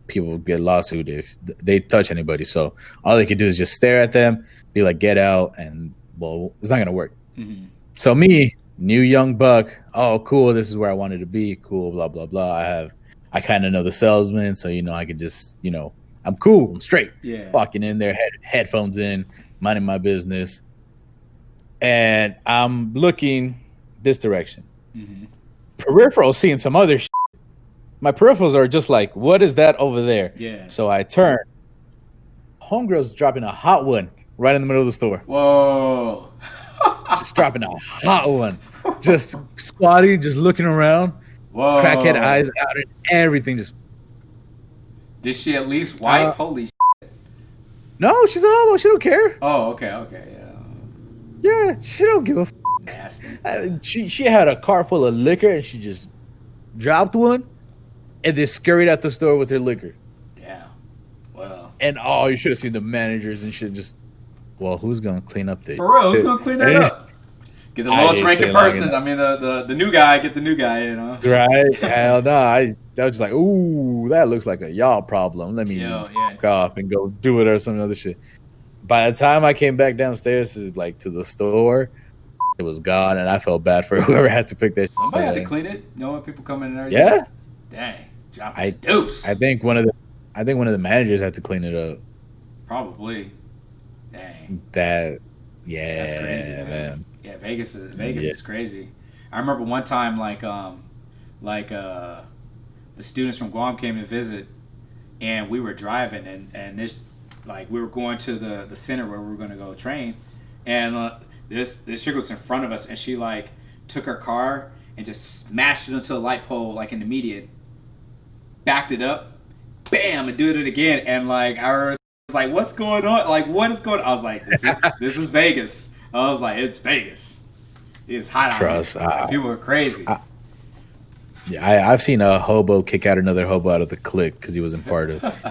S2: people get lawsuit if they touch anybody. So all they can do is just stare at them, be like, get out, and, well, it's not going to work.
S1: Mm-hmm.
S2: So me, new young buck, oh, cool, this is where I wanted to be, cool, blah, blah, blah. I kind of know the salesman, so, I could just, I'm cool, I'm straight.
S1: Yeah.
S2: Walking in there, headphones in, minding my business. And I'm looking this direction.
S1: Mm-hmm.
S2: Peripheral seeing some other shit. My peripherals are just like, what is that over there?
S1: Yeah.
S2: So I turn. Homegirl's dropping a hot one right in the middle of the store.
S1: Whoa.
S2: Just dropping a hot one. Just squatting, just looking around.
S1: Whoa.
S2: Crackhead eyes out and everything. Just.
S1: Did she at least wipe? Holy shit.
S2: No, she's a homo. She don't care.
S1: Oh, okay, yeah.
S2: Yeah, she don't give a f***.
S1: Nasty.
S2: She had a car full of liquor and she just dropped one and then scurried out the store with her liquor.
S1: Yeah. Well.
S2: And you should have seen the managers and shit just. Well, who's gonna clean up the?
S1: For real, who's gonna clean that up? Get the lowest ranking person. I mean, the new guy. Get the new guy.
S2: Right? Hell no. I was just like, ooh, that looks like a y'all problem. Let me fuck off and go do it or some other shit. By the time I came back downstairs to the store, it was gone, and I felt bad for whoever had to pick that.
S1: Somebody had to clean it. Knowing people coming in there.
S2: Yeah.
S1: Dang. Drop a deuce.
S2: I think one of the managers had to clean it up.
S1: Probably. Dang.
S2: That's
S1: crazy, man. Yeah, Vegas is crazy. I remember one time the students from Guam came to visit, and we were driving, and this we were going to the center where we were going to go train, and this chick was in front of us, and she took her car and just smashed it into a light pole in the median, backed it up, bam, and did it again, and I was like, what's going on? What is going on? I was like, this is Vegas. I was like, it's Vegas. It's hot
S2: Trust.
S1: out here. People are crazy.
S2: Yeah, I've seen a hobo kick out another hobo out of the clique because he wasn't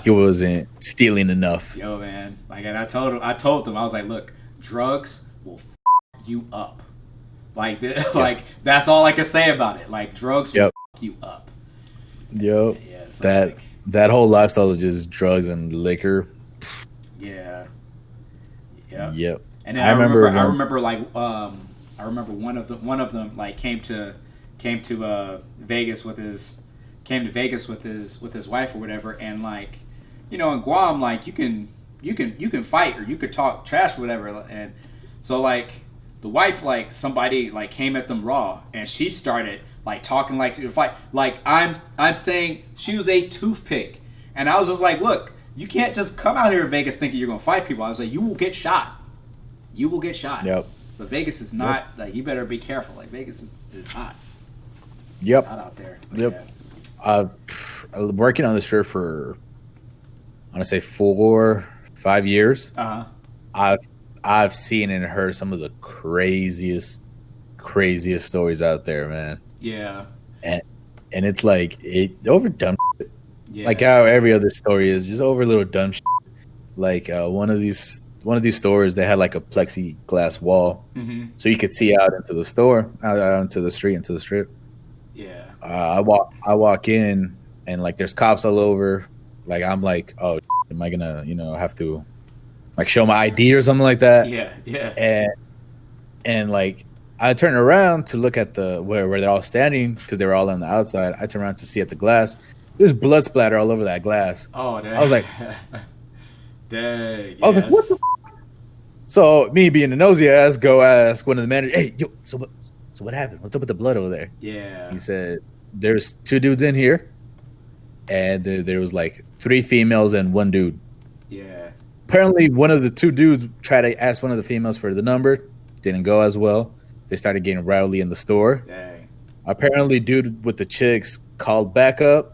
S2: he wasn't stealing enough.
S1: Yo, man. Like, and I told them, I was like, look, drugs will you up. Like, like that's all I can say about it. Like, drugs will you up.
S2: Yep.
S1: Yeah, so
S2: that whole lifestyle of just drugs and liquor.
S1: Yeah.
S2: Yep.
S1: And then I remember one of them like came to Vegas with his wife or whatever, and like, you know, in Guam, like you can fight or you could talk trash or whatever, and so like the wife, like somebody like came at them raw and she started like talking like to fight, like I'm saying she was a toothpick, and I was just like, look, you can't just come out here in Vegas thinking you're gonna fight people. I was like, you will get shot. Yep. But Vegas is not like, you better be careful. Like Vegas is hot.
S2: Yep.
S1: It's hot out there.
S2: Yep. Yeah. Working on this trip for, I want to say 4-5 years. I've seen and heard some of the craziest stories out there, man.
S1: Yeah.
S2: And it's like over dumb shit.
S1: Yeah.
S2: Like how every other story is, just over little dumb shit. Like one of these stores, they had like a plexiglass wall, so you could see out into the store, out into the street, into the strip.
S1: Yeah.
S2: I walk in and like there's cops all over. Like I'm like, oh, am I gonna have to like show my ID or something like that?
S1: Yeah.
S2: And like I turn around to look at the where they're all standing because they were all on the outside. I turn around to see at the glass. There's blood splatter all over that glass.
S1: Oh, dang.
S2: I was like,
S1: dang. Yes.
S2: I was like, what the f-? So me being a nosy ass, go ask one of the managers, hey, yo, so what happened? What's up with the blood over there?
S1: Yeah.
S2: He said, there's 2 dudes in here, and there was like 3 females and 1 dude.
S1: Yeah.
S2: Apparently, one of the 2 dudes tried to ask one of the females for the number. Didn't go as well. They started getting rowdy in the store.
S1: Dang.
S2: Apparently, dude with the chicks called backup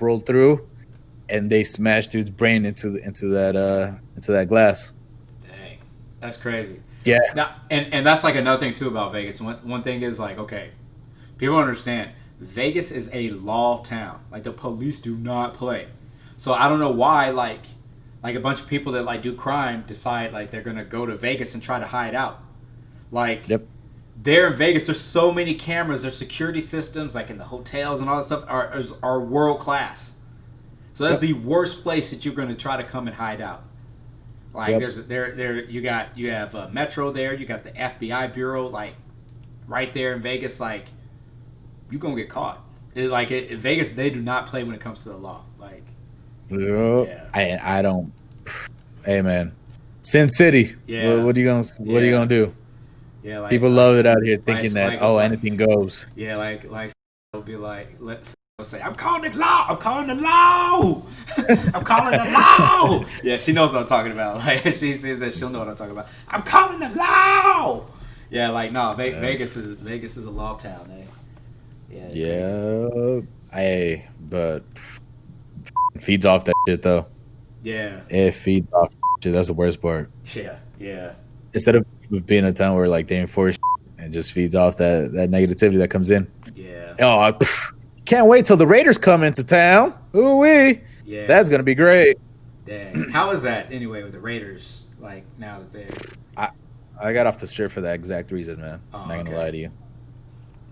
S2: rolled through, and they smashed dude's brain into that glass.
S1: Dang, that's crazy.
S2: Yeah.
S1: Now, and that's like another thing too about Vegas. One thing is like, okay, people understand Vegas is a law town. Like the police do not play. So I don't know why like a bunch of people that like do crime decide like they're gonna go to Vegas and try to hide out. Like,
S2: yep.
S1: There in Vegas, there's so many cameras. There's security systems, like in the hotels and all that stuff, are world class. So that's the worst place that you're going to try to come and hide out. Like you have Metro there. You got the FBI bureau, like right there in Vegas. Like you're gonna get caught. In Vegas, they do not play when it comes to the law. Like,
S2: yeah. I don't. Hey man, Sin City.
S1: Yeah.
S2: What are you gonna do?
S1: Yeah, like,
S2: people love it out here thinking that anything goes.
S1: Yeah, like it'll be like, let's say, I'm calling the law. I'm calling the law. I'm calling the law. Yeah, she knows what I'm talking about. Like she sees that, she'll know what I'm talking about. I'm calling the law. Yeah, like no, Vegas is a law town.
S2: Yeah. Hey, but it feeds off that shit though.
S1: Yeah.
S2: It feeds off that shit. That's the worst part.
S1: Yeah.
S2: Instead of being a town where like they enforce and just feeds off that negativity that comes in.
S1: Yeah.
S2: Oh, can't wait till the Raiders come into town. Ooh-wee.
S1: Yeah.
S2: That's gonna be great.
S1: Dang. How is that anyway with the Raiders? Like now that they're
S2: I got off the strip for that exact reason, man.
S1: Oh,
S2: I'm not gonna lie to you.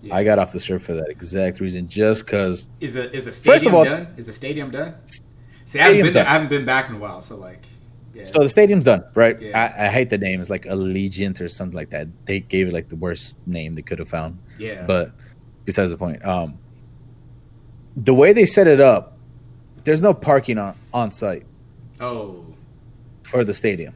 S1: Yeah.
S2: I got off the strip for that exact reason, just because.
S1: Is the stadium done? Is the stadium done? See, I haven't been back in a while, so like. Yeah.
S2: So the stadium's done, right?
S1: Yeah.
S2: I hate the name. It's like Allegiant or something like that. They gave it like the worst name they could have found.
S1: Yeah.
S2: But besides the point, the way they set it up, there's no parking on site.
S1: Oh.
S2: For the stadium.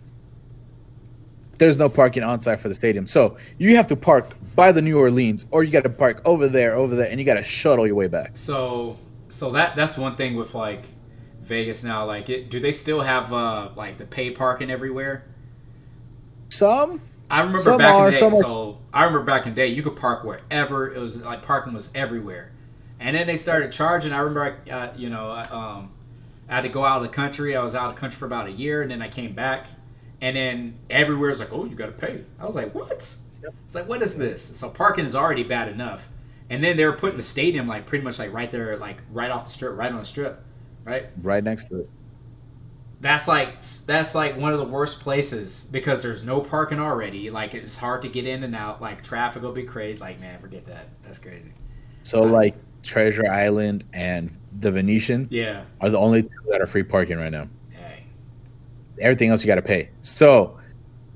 S2: There's no parking on site for the stadium. So you have to park by the New Orleans, or you got to park over there, and you got to shuttle your way back.
S1: So that's one thing with like Vegas now. Like, do they still have like the pay parking everywhere?
S2: Some.
S1: I remember back in the day, you could park wherever. It was like parking was everywhere, and then they started charging. I remember, I had to go out of the country. I was out of the country for about a year, and then I came back. And then everywhere was like, oh, you got to pay. I was like, what? It's like, what is this? So parking is already bad enough, and then they were putting the stadium like pretty much like right there, like right off the strip, right on the strip, right
S2: next to it.
S1: That's like one of the worst places because there's no parking already. Like it's hard to get in and out. Like traffic will be crazy. Like man, forget that. That's crazy.
S2: So like Treasure Island and the Venetian, are the only two that are free parking right now.
S1: Hey.
S2: Everything else you got to pay. So,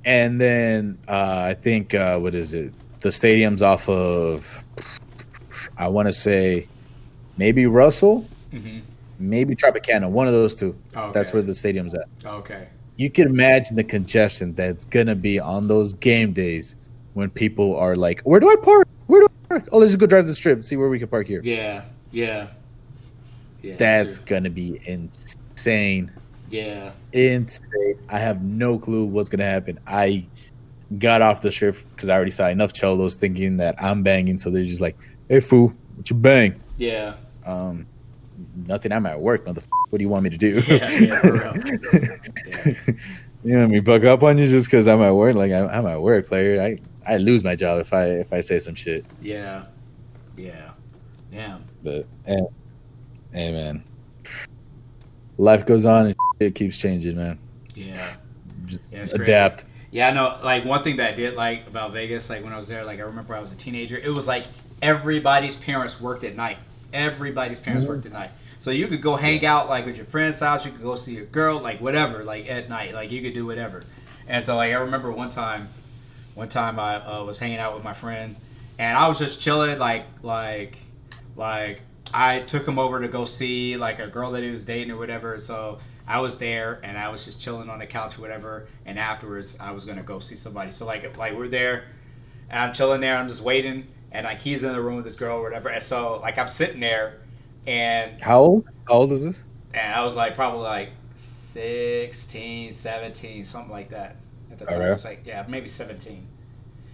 S2: and then I think what is it? The stadium's off of, I want to say, maybe Russell. Mm-hmm. Maybe Tropicana, one of those two. Okay. That's where the stadium's at.
S1: Okay.
S2: You can imagine the congestion that's going to be on those game days when people are like, where do I park? Where do I park? Oh, let's just go drive the strip and see where we can park here.
S1: Yeah.
S2: That's going to be insane.
S1: Yeah.
S2: Insane. I have no clue what's going to happen. I got off the strip because I already saw enough cholos thinking that I'm banging. So they're just like, hey, fool, what you bang?
S1: Yeah.
S2: Nothing. I'm at work. What do you want me to do?
S1: Yeah, for real.
S2: You know me buck up on you just because I'm at work. Like I'm at work, player. I lose my job if I say some shit.
S1: Yeah.
S2: But hey man, life goes on and it keeps changing, man.
S1: Yeah.
S2: Just adapt.
S1: Yeah, I know. Like one thing that I did like about Vegas, like when I was there, like I remember I was a teenager. It was like everybody's parents worked at night. Worked at night. So you could go hang out like with your friend's house. You could go see a girl, like whatever, like at night. Like you could do whatever. And so like I remember one time I was hanging out with my friend, and I was just chilling. Like I took him over to go see like a girl that he was dating or whatever. So I was there and I was just chilling on the couch or whatever. And afterwards I was gonna go see somebody. So like we're there, and I'm chilling there. I'm just waiting. And like he's in the room with this girl or whatever, and so like I'm sitting there, and
S2: how old is this?
S1: And I was like probably like 16, 17, something like that at the time.
S2: Right.
S1: I was like maybe 17.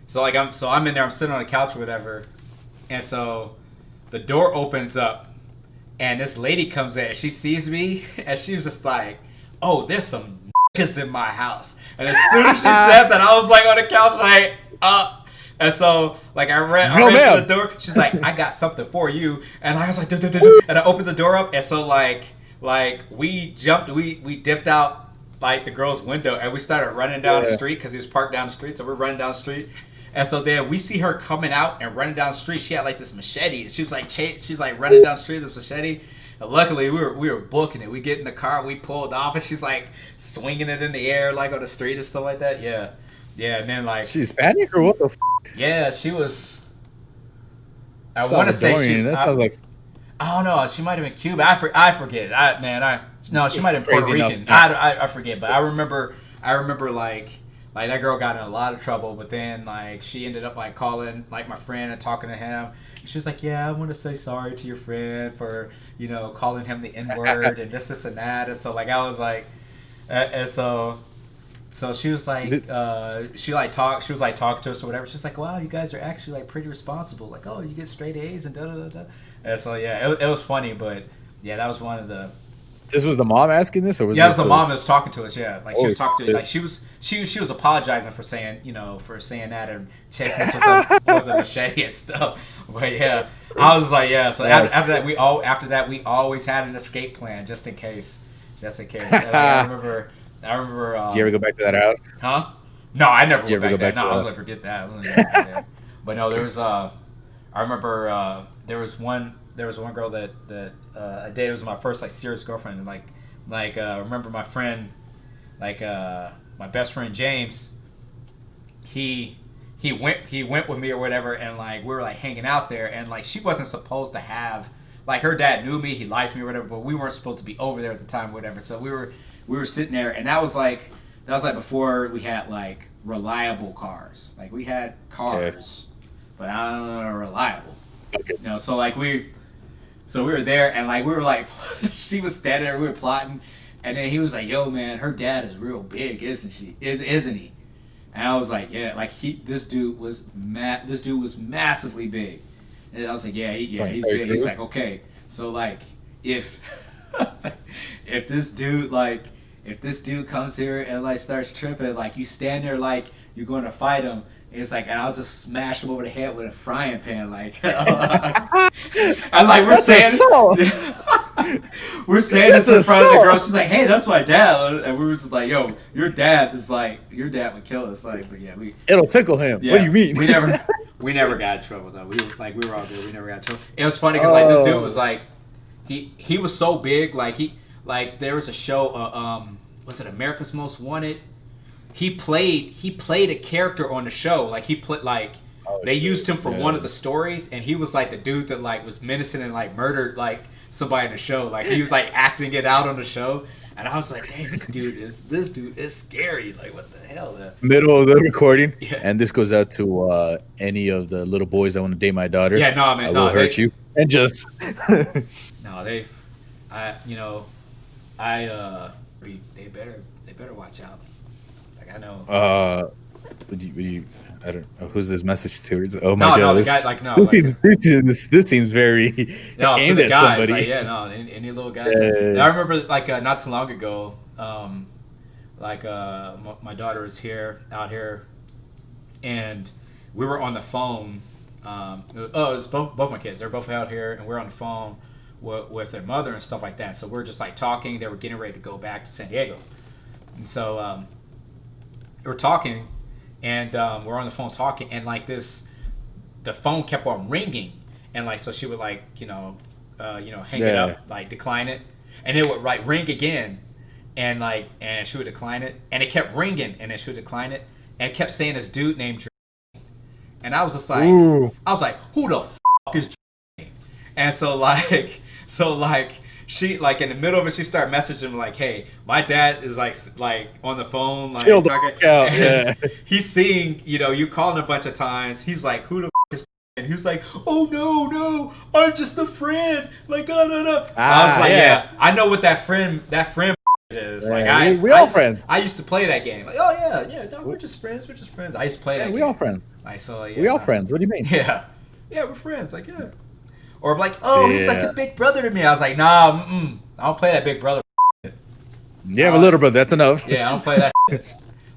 S1: So like I'm in there, I'm sitting on the couch or whatever, and so the door opens up, and this lady comes in. And she sees me, and she was just like, "Oh, there's some niggas in my house." And as soon as she said that, I was like on the couch like, And so, like, I ran to the door. She's like, "I got something for you." And I was like, and I opened the door up. And so, like we jumped, we dipped out, like, the girl's window. And we started running down the street because he was parked down the street. So we're running down the street. And so then we see her coming out and running down the street. She had, like, this machete. And she was like running down the street with this machete. And luckily, we were booking it. We get in the car. We pulled off. And she's, like, swinging it in the air, like, on the street and stuff like that. Yeah. Yeah, and then like
S2: she's Hispanic or what the?
S1: Yeah, she was. I want to say she.
S2: That sounds like.
S1: I don't know. She might have been Cuban. I forget. No, she might have been Puerto Rican. I forget. But I remember like that girl got in a lot of trouble. But then like she ended up like calling like my friend and talking to him. She was like, "Yeah, I want to say sorry to your friend for calling him the N-word and this and that." And so like I was like, and so. So she was like, she was like talking to us or whatever. She's like, "Wow, you guys are actually like pretty responsible. Like, oh, you get straight A's and da da da." And so yeah, it was funny, but yeah, that was one of the.
S2: This was the mom asking this, or was
S1: it was the mom that
S2: was
S1: was talking to us. Yeah, like she was talking to like she was apologizing for saying that and chasing us with the machete and stuff. But yeah, I was like, yeah. So after that, we always had an escape plan just in case. And I remember.
S2: Did you ever go back to that house?
S1: Huh? No, I never went back there. No, I was like, forget that. But no, there was I remember there was one girl that I dated. It was my first like serious girlfriend. And like remember my friend, like my best friend James. He went with me or whatever, and like we were like hanging out there, and like she wasn't supposed to have, like, her dad knew me, he liked me or whatever, but we weren't supposed to be over there at the time or whatever. So we were sitting there, and that was like before we had like reliable cars. Like we had cars, but I don't know, reliable. Okay. So like we were there, and like we were like she was standing there, we were plotting, and then he was like, "Yo man, her dad is real big, isn't he?" And I was like, "Yeah, like this dude was massively big." And I was like, "Yeah, he's big." He's like, "Okay, so like if this dude comes here and like starts tripping, like you stand there like you're going to fight him, It's like, and I'll just smash him over the head with a frying pan, like. I'm like, we're saying this in front of the girl. She's like, hey, that's my dad, and we were just like, yo, your dad would kill us, like, but yeah,
S2: it'll tickle him.
S1: Yeah,
S2: what do you mean?
S1: we never got in trouble though. We were all good. We never got in trouble. It was funny because like this dude was like, he was so big, like there was a show, was it America's Most Wanted? He played a character on the show. Like he played they used him for one of the stories, and he was like the dude that like was menacing and like murdered like somebody in the show. Like he was like acting it out on the show, and I was like, dang, this dude is scary. Like what the hell?
S2: Middle of the recording,
S1: yeah.
S2: And this goes out to any of the little boys that want to date my daughter.
S1: Yeah, no, man,
S2: I will hurt you and just.
S1: No, they better watch out. Like I know.
S2: I don't know who's this message towards. Oh my god!
S1: No,
S2: this,
S1: the guy, like no.
S2: This seems very aimed at
S1: guys,
S2: somebody.
S1: Like, yeah, no, any little guys. Yeah. I remember like not too long ago, my daughter is out here, and we were on the phone. It was both my kids. They're both out here, and we're on the phone with their mother and stuff like that. So we're just like talking. They were getting ready to go back to San Diego, and so we're talking, and we're on the phone talking, and like the phone kept on ringing, and like so she would like hang it up, like decline it, and it would like ring again, and she would decline it, and it kept ringing, and then she would decline it, and it kept saying this dude named Jermaine. And I was just like, who the f*** is Jermaine? And so she like in the middle of it, she started messaging me like, hey, my dad is like on the phone, like
S2: chill the
S1: talking,
S2: f*** out, yeah.
S1: He's seeing, you calling a bunch of times. He's like, who the f*** is Jermaine? And he's like, oh no, I'm just a friend. Like, no. I was like, yeah, I know what that friend is.
S2: Yeah,
S1: like
S2: we all friends.
S1: I used to play that game. Like, oh yeah, no, we're just friends. I used to play that game.
S2: We all friends.
S1: Like, so yeah,
S2: we all friends. What do you mean?
S1: Yeah, we're friends. Like, yeah. Or like, oh, he's like a big brother to me. I was like, nah, I don't play that big brother.
S2: You have a little brother. That's enough.
S1: Yeah, I don't play that.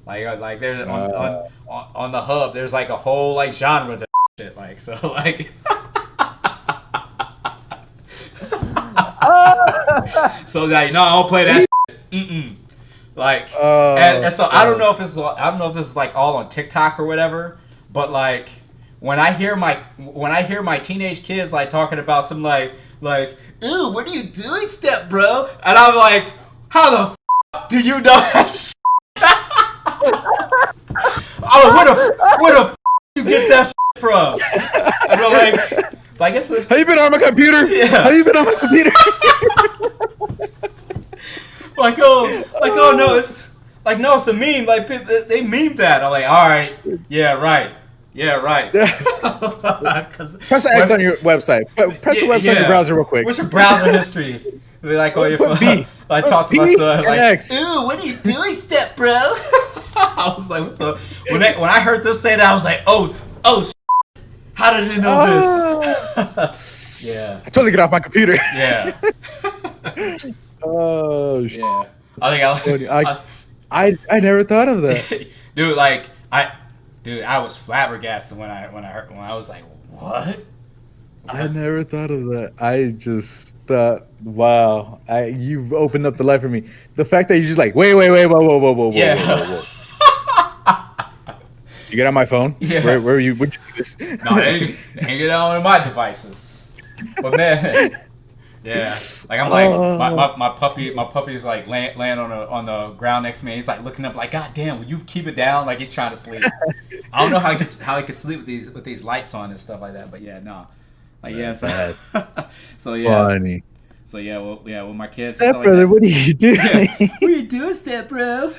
S1: like there's on the hub. There's like a whole like genre of that shit. Like so like. So like no, I don't play that. Shit. Like and so I don't know if this is like all on TikTok or whatever, but like. When I hear my teenage kids like talking about some like, ooh, what are you doing, step bro? And I'm like, how the f*** do you know that shit? Oh, where the f*** you get that shit from? And they're like it's
S2: have you been on my computer?
S1: Yeah.
S2: Have you been on my computer?
S1: oh no, it's like no, it's a meme. Like they memed that. I'm like, all right, yeah, right. Yeah, right.
S2: Press the X on your website. Press the website on your browser real quick.
S1: What's your browser history? Be like, oh, your phone. I talked to my son. Like,
S2: X.
S1: ooh, what are you doing, step bro? I was like, what the? When I heard them say that, I was like, oh, how did they know this? Yeah.
S2: I totally get off my computer.
S1: Yeah.
S2: Oh shit.
S1: Yeah.
S2: I never thought of that.
S1: Dude, I was flabbergasted when I was like, what?
S2: I never thought of that. I just thought, wow, you've opened up the light for me. The fact that you're just like, wait, whoa.
S1: Yeah.
S2: Whoa. You get on my phone?
S1: Yeah.
S2: Where are you? Would you do this?
S1: No, they ain't get on one of my devices. But man, yeah. Like I'm like my puppy's like laying on the ground next to me. He's like looking up like, God damn, will you keep it down? Like he's trying to sleep. I don't know how he could sleep with these lights on and stuff like that. But yeah, no. Like yeah, so yeah.
S2: Funny.
S1: So yeah, well my kids.
S2: Step brother, what are you doing?
S1: Yeah. What are you doing, step bro?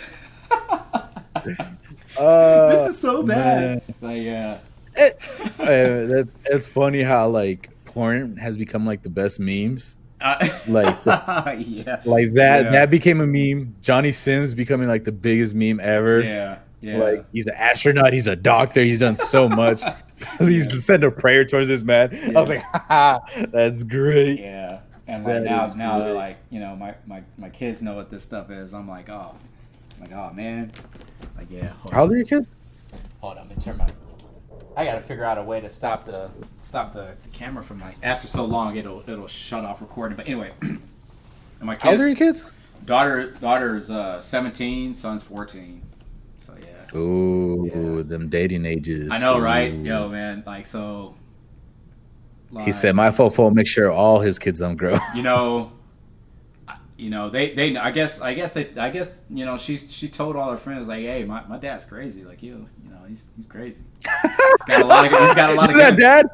S1: This is so bad. Like yeah.
S2: It's funny how like porn has become like the best memes.
S1: Yeah.
S2: Like that became a meme. Johnny Sims becoming like the biggest meme ever.
S1: Yeah.
S2: Like he's an astronaut, he's a doctor, he's done so much. Please send a prayer towards this man. Yeah. I was like, haha, that's great.
S1: Yeah. And like now they're like, my kids know what this stuff is. I'm like, oh man. Like yeah.
S2: How old are your kids?
S1: Hold on, let me turn my I gotta figure out a way to stop the camera from like after so long it'll shut off recording. But anyway, and my kids.
S2: How old are your kids?
S1: Daughter's 17, son's 14. So yeah.
S2: Ooh, them dating ages.
S1: I know, right? Yo, man, like so. Like,
S2: he said, "My fofo make sure all his kids don't grow."
S1: They. I guess. You know, she told all her friends like, "Hey, my dad's crazy. Like he's crazy. He's got a lot of. He's got a lot of.
S2: You're that dad.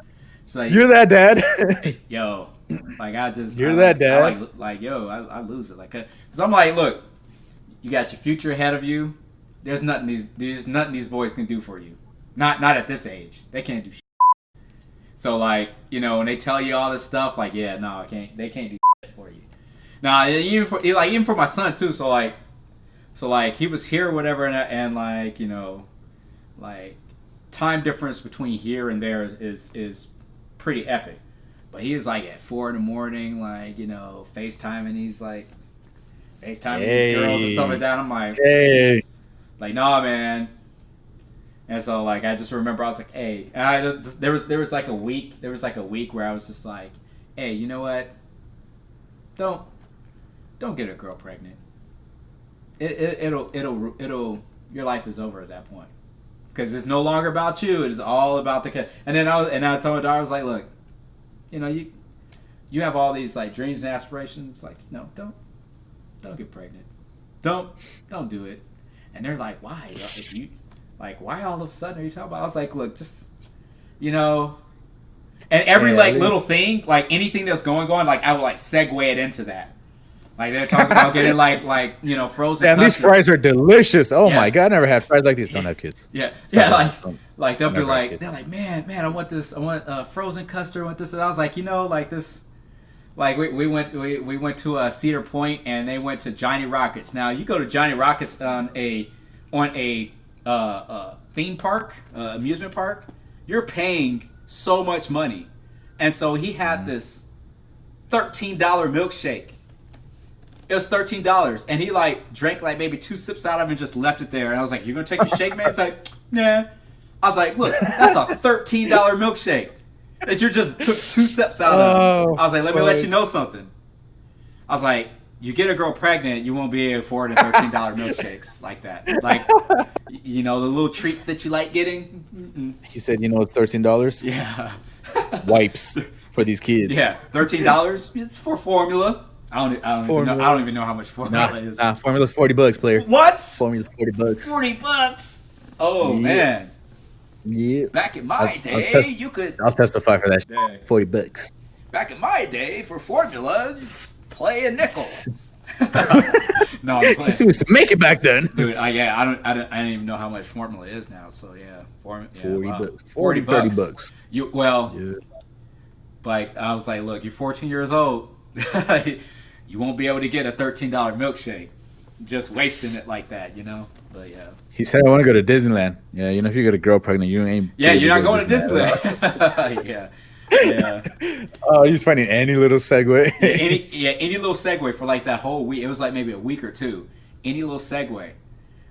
S1: She's like,
S2: you're that dad.
S1: Yo, like
S2: You're that dad.
S1: I lose it. Like, cause I'm like, look, you got your future ahead of you. There's nothing these boys can do for you. Not at this age. They can't do shit. So like, when they tell you all this stuff, like, yeah, no, I can't. They can't do shit for you. Nah, even for my son too. So like he was here or whatever, and like like time difference between here and there is pretty epic. But he was like at 4 a.m, like FaceTiming. He's like FaceTiming these girls and stuff like that. I'm like,
S2: hey,
S1: like nah, man. And so like I just remember I was like, hey, and there was like a week where I was just like, hey, you know what? Don't get a girl pregnant. It'll your life is over at that point because it's no longer about you. It is all about the kid. And then I told my daughter, I was like, look, you have all these like dreams and aspirations. Like, no, don't get pregnant. Don't do it. And they're like, why? If you like, why all of a sudden are you talking about? I was like, look, just and every little thing, like anything that's going on, like I would like segue it into that. Like they're talking about getting like frozen.
S2: Damn, these fries are delicious. Oh
S1: yeah.
S2: my god, I never had fries like these. Don't have kids.
S1: Yeah,
S2: Stop
S1: like they'll be like, they're like, man, I want this. I want frozen custard. I want this. And I was like, like this. Like we went to Cedar Point and they went to Johnny Rockets. Now you go to Johnny Rockets on a theme park, amusement park. You're paying so much money, and so he had this $13 milkshake. It was $13, and he like drank like maybe 2 sips out of it and just left it there. And I was like, "You gonna take your shake, man?" It's like, "Nah." I was like, "Look, that's a $13 milkshake that you just took 2 sips out of." I was like, "Let me let you know something." I was like, "You get a girl pregnant, you won't be able to afford $13 milkshakes like that. Like, the little treats that you like getting." Mm-mm.
S2: He said, "It's $13."
S1: Yeah.
S2: Wipes for these kids.
S1: Yeah, $13. It's for formula. I don't even know how much formula is.
S2: Formula's $40, player.
S1: What?
S2: Formula's $40.
S1: $40. Oh yeah. Man.
S2: Yeah.
S1: Back in my day, you could.
S2: I'll testify for that. Dang. $40.
S1: Back in my day, for formula, play a nickel. No, I'm playing.
S2: We used to make it back then,
S1: dude. I don't even know how much formula is now. So yeah,
S2: $40 bucks.
S1: Like I was like, look, you're 14 years old. You won't be able to get a $13 milkshake, just wasting it like that, But yeah.
S2: He said, "I want to go to Disneyland." Yeah, if you get a girl pregnant, you ain't.
S1: Yeah, you're not going to Disneyland. Yeah.
S2: Oh, you're just finding any little segue.
S1: Any little segue for like that whole week. It was like maybe a week or two. Any little segue,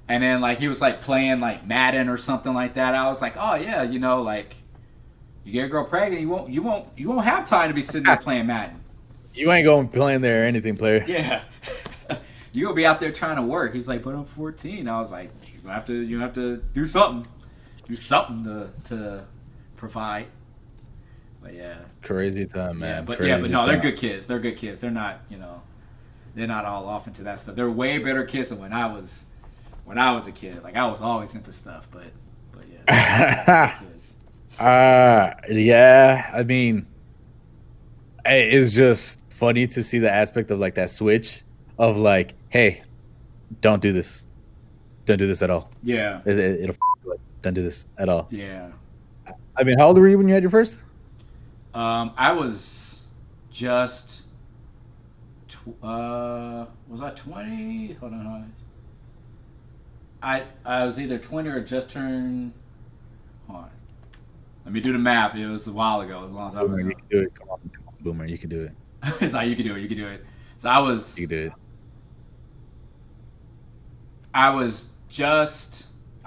S1: and then like he was like playing like Madden or something like that. I was like, oh yeah, like you get a girl pregnant, you won't have time to be sitting there playing Madden. You
S2: ain't going playing there or anything, player.
S1: Yeah. You're going to be out there trying to work. He's like, but I'm 14. I was like, you have to do something. Do something to provide. But yeah.
S2: Crazy time, man.
S1: But no, they're good kids. They're good kids. They're not, they're not all off into that stuff. They're way better kids than when I was a kid. Like I was always into stuff, but yeah. Kids.
S2: Yeah, I mean, it's just funny to see the aspect of like that switch of like, hey, don't do this at all.
S1: Yeah,
S2: it'll don't do this at all.
S1: Yeah,
S2: I mean, how old were you when you had your first?
S1: I was just was I 20? Hold on. I was either 20 or just turned. Hold on. Let me do the math. It was a while ago. It was a long time ago.
S2: You can do it. Come on, Boomer. You can do it.
S1: It's like, you can do it. So I was.
S2: You can do it.
S1: I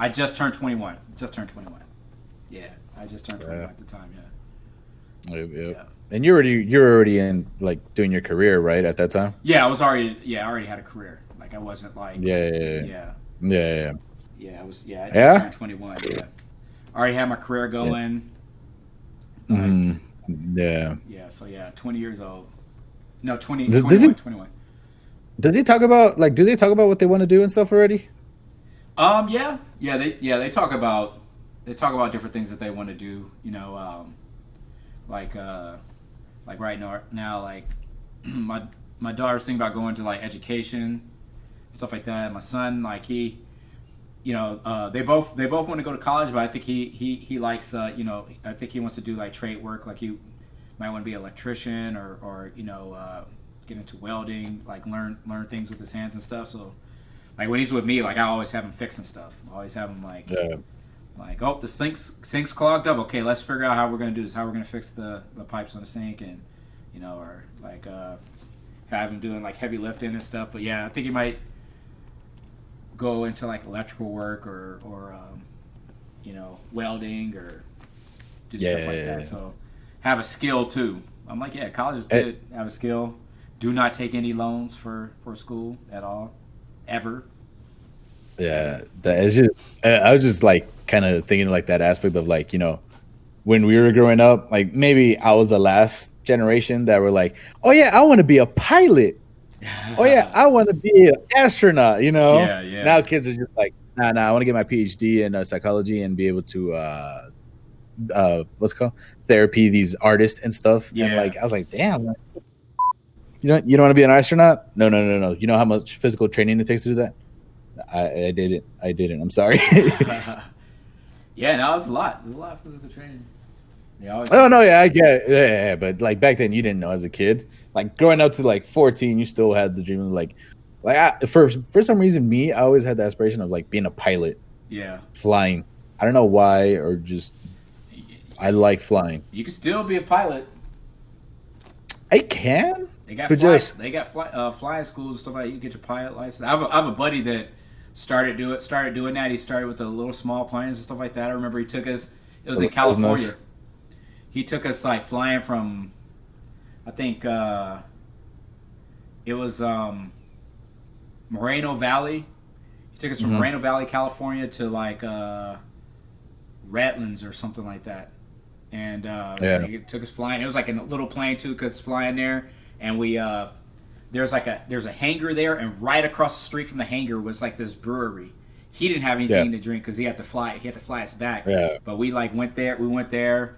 S1: just turned 21. Yeah. I just turned 21 at the time. Yeah.
S2: Yep. And you're already in like doing your career, right? At that time.
S1: Yeah, I already had a career. Like I wasn't like.
S2: Yeah.
S1: I was. Yeah. I just turned 21. Yeah. I already had my career going.
S2: Yeah.
S1: Yeah. So 20 years old. No, 21.
S2: Does he talk about do they talk about what they want to do and stuff already?
S1: They talk about different things that they want to do. You know, like right now, like my daughter's thinking about going to like education, stuff like that. My son, like they both want to go to college, but I think he likes I think he wants to do like trade work, like he might want to be an electrician or get into welding, like learn things with his hands and stuff. So like when he's with me, like I always have him fixing stuff. I always have him like the sink's clogged up. Okay, let's figure out how we're gonna do this. How we're gonna fix the pipes on the sink, and or like have him doing like heavy lifting and stuff. But yeah, I think he might go into like electrical work or welding or do stuff like that. So have a skill too. I'm like, yeah, college is good. Have a skill. Do not take any loans for school at all, ever.
S2: Yeah, that is just. I was just like kind of thinking like that aspect of like when we were growing up, like maybe I was the last generation that were like, oh yeah, I want to be a pilot. Oh yeah, I want to be an astronaut.
S1: Yeah.
S2: Now kids are just like, nah, I want to get my PhD in psychology and be able to what's it called therapy these artists and stuff.
S1: Yeah.
S2: And like I was like, damn. You don't want to be an astronaut? No. You know how much physical training it takes to do that? I didn't. I'm sorry.
S1: Yeah, no, it's a lot. There's a lot of physical training.
S2: I get it. Yeah, but like back then you didn't know as a kid. Like growing up to like 14, you still had the dream of like for some reason I always had the aspiration of like being a pilot.
S1: Yeah.
S2: Flying. I don't know why, or just I like flying.
S1: You can still be a pilot.
S2: I can.
S1: They got flying schools and stuff like that. You can get your pilot license. I have a buddy that started doing that. He started with the little small planes and stuff like that. I remember he took us. It was in California. Nice. He took us like flying from, I think it was Moreno Valley. He took us from Moreno Valley, California to like Redlands or something like that. And he took us flying. It was like a little plane too, because flying there. And we there's a hangar there, and right across the street from the hangar was like this brewery. He didn't have anything to drink because he had to fly us back.
S2: Yeah.
S1: But we like went there. We went there,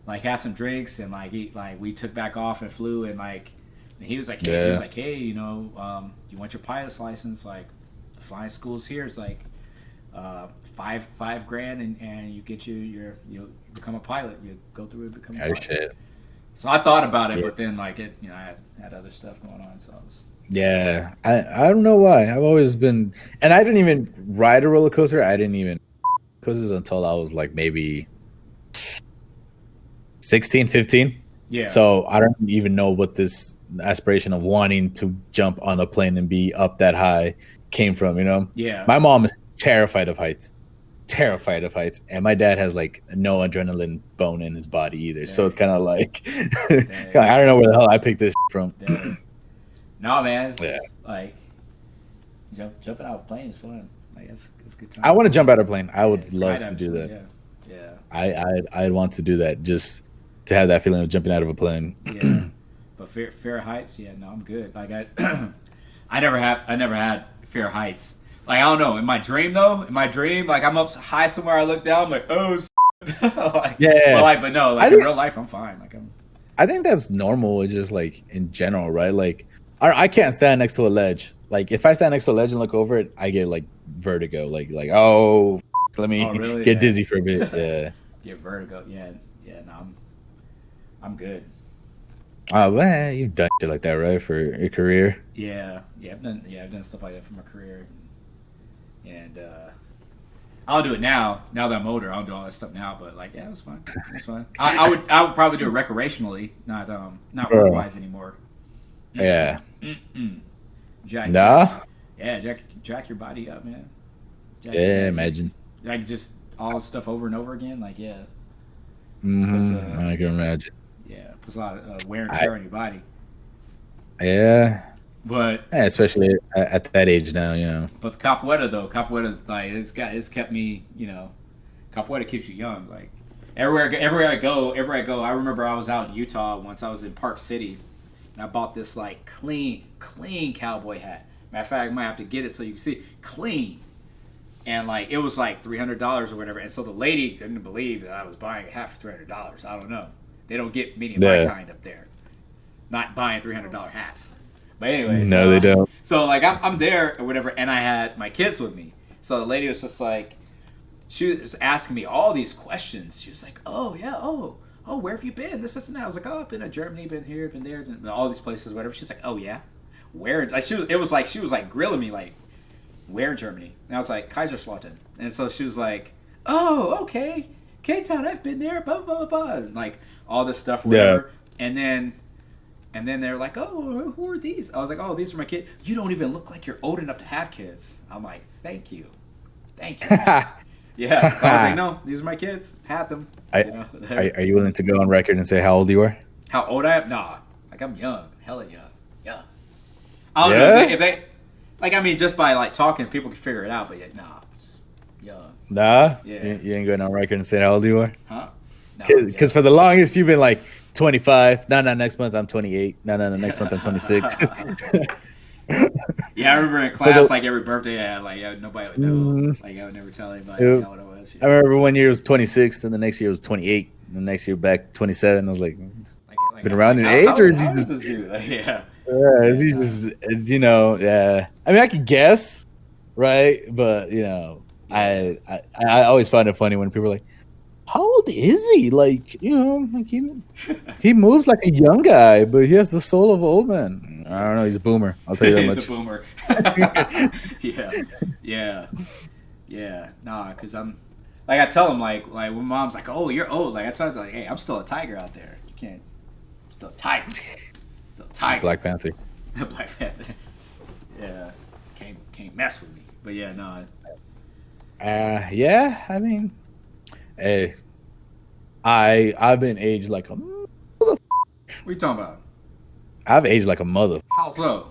S1: like had some drinks, and we took back off and flew. And he was like, hey, you want your pilot's license? Like the flying school's here. It's like $5,000 and you get you become a pilot. You go through it, become a pilot.
S2: Shit.
S1: So I thought about it, but then I had other stuff going on. So I was.
S2: Yeah, I don't know why. I've always been, and I didn't even ride a roller coaster. I didn't even coasters until I was like maybe 16, 15.
S1: Yeah.
S2: So I don't even know what this aspiration of wanting to jump on a plane and be up that high came from.
S1: Yeah.
S2: My mom is terrified of heights, and my dad has like no adrenaline bone in his body either. Dang. So it's kind of like I don't know where the hell I picked this from.
S1: No, man, it's like jumping out of a plane is fun. Like it's good time.
S2: I want to jump out of a plane. I would love to do that.
S1: Yeah.
S2: I'd want to do that just to have that feeling of jumping out of a plane.
S1: Yeah. But fear of heights, no, I'm good. Like I never had fear of heights. Like, I don't know. In my dream, like, I'm up high somewhere, I look down, I'm like, oh, But no, like, in real life, I'm fine. Like,
S2: I think that's normal, just, like, in general, right? Like, I can't stand next to a ledge. Like, if I stand next to a ledge and look over it, I get, like, vertigo. Like let me
S1: really?
S2: get dizzy for a bit. Yeah.
S1: Get vertigo. Yeah, no, I'm good.
S2: Oh, man, you've done shit like that, right, for your career?
S1: Yeah, I've done stuff like that for my career. And I'll do it now. Now that I'm older, I'll do all that stuff now. But like, it was fun. It was fun. I would probably do it recreationally, not work wise anymore.
S2: Yeah.
S1: Jack.
S2: Nah.
S1: Yeah, jack your body up, man.
S2: Imagine.
S1: Like just all the stuff over and over again. Like, yeah.
S2: I can imagine.
S1: Yeah, puts a lot of wear and tear on your body.
S2: Yeah.
S1: But
S2: especially at that age now, you know.
S1: But capoeira's like it's kept me, capoeira keeps you young. Like everywhere I go, I remember I was out in Utah once. I was in Park City, and I bought this like clean cowboy hat. Matter of fact, I might have to get it so you can see clean. And like it was like $300 or whatever. And so the lady couldn't believe that I was buying a hat for $300. I don't know. They don't get many of my kind up there. Not buying $300 hats. But anyways,
S2: no, they don't.
S1: So like I'm there or whatever, and I had my kids with me. So the lady was just like, she was asking me all these questions. She was like, "Oh yeah, oh where have you been? This and that." I was like, "Oh, I've been to Germany, been here, been there, all these places, whatever." She's like, "Oh yeah, where?" Like she was like grilling me like, "Where in Germany?" And I was like, "Kaiserslautern." And so she was like, "Oh okay, K-Town, I've been there, blah blah blah," and like all this stuff, whatever. Yeah. And then they're like, "Oh, who are these?" I was like, "Oh, these are my kids." "You don't even look like you're old enough to have kids." I'm like, "Thank you." Yeah. I was like, "No, these are my kids. Had them."
S2: Are you willing to go on record and say how old you are?
S1: How old I am? Nah. Like I'm young. Hella young. Yeah. I don't know if they like. I mean, just by like talking, people can figure it out. But yeah, nah. Young.
S2: Nah.
S1: Yeah.
S2: You ain't going on record and say how old you are?
S1: Huh?
S2: Because for the longest you've been like 25. No, next month I'm 28. No, next month I'm 26.
S1: Yeah, I remember in class, like every birthday I had, like nobody would know. Like I would never tell anybody what it was.
S2: I remember one year it was 26, then the next year it was 28, and the next year back 27. I was like been around in age, or did you just
S1: this dude? Like, yeah.
S2: He just yeah. I mean, I could guess, right? But I always find it funny when people are like, "How old is he?" Like, like he moves like a young guy, but he has the soul of an old man. I don't know. He's a boomer. I'll tell you that much.
S1: He's a boomer. Yeah. Nah, because I'm like I tell him like when mom's like, "Oh, you're old." Like I tell her like, "Hey, I'm still a tiger out there. You can't. I'm still a tiger. Still a tiger."
S2: Black Panther.
S1: Black Panther. Yeah. Can't mess with me. But yeah, no.
S2: Yeah. I mean. Hey, I've been aged like a mother.
S1: What are you talking about?
S2: I've aged like a mother.
S1: How so?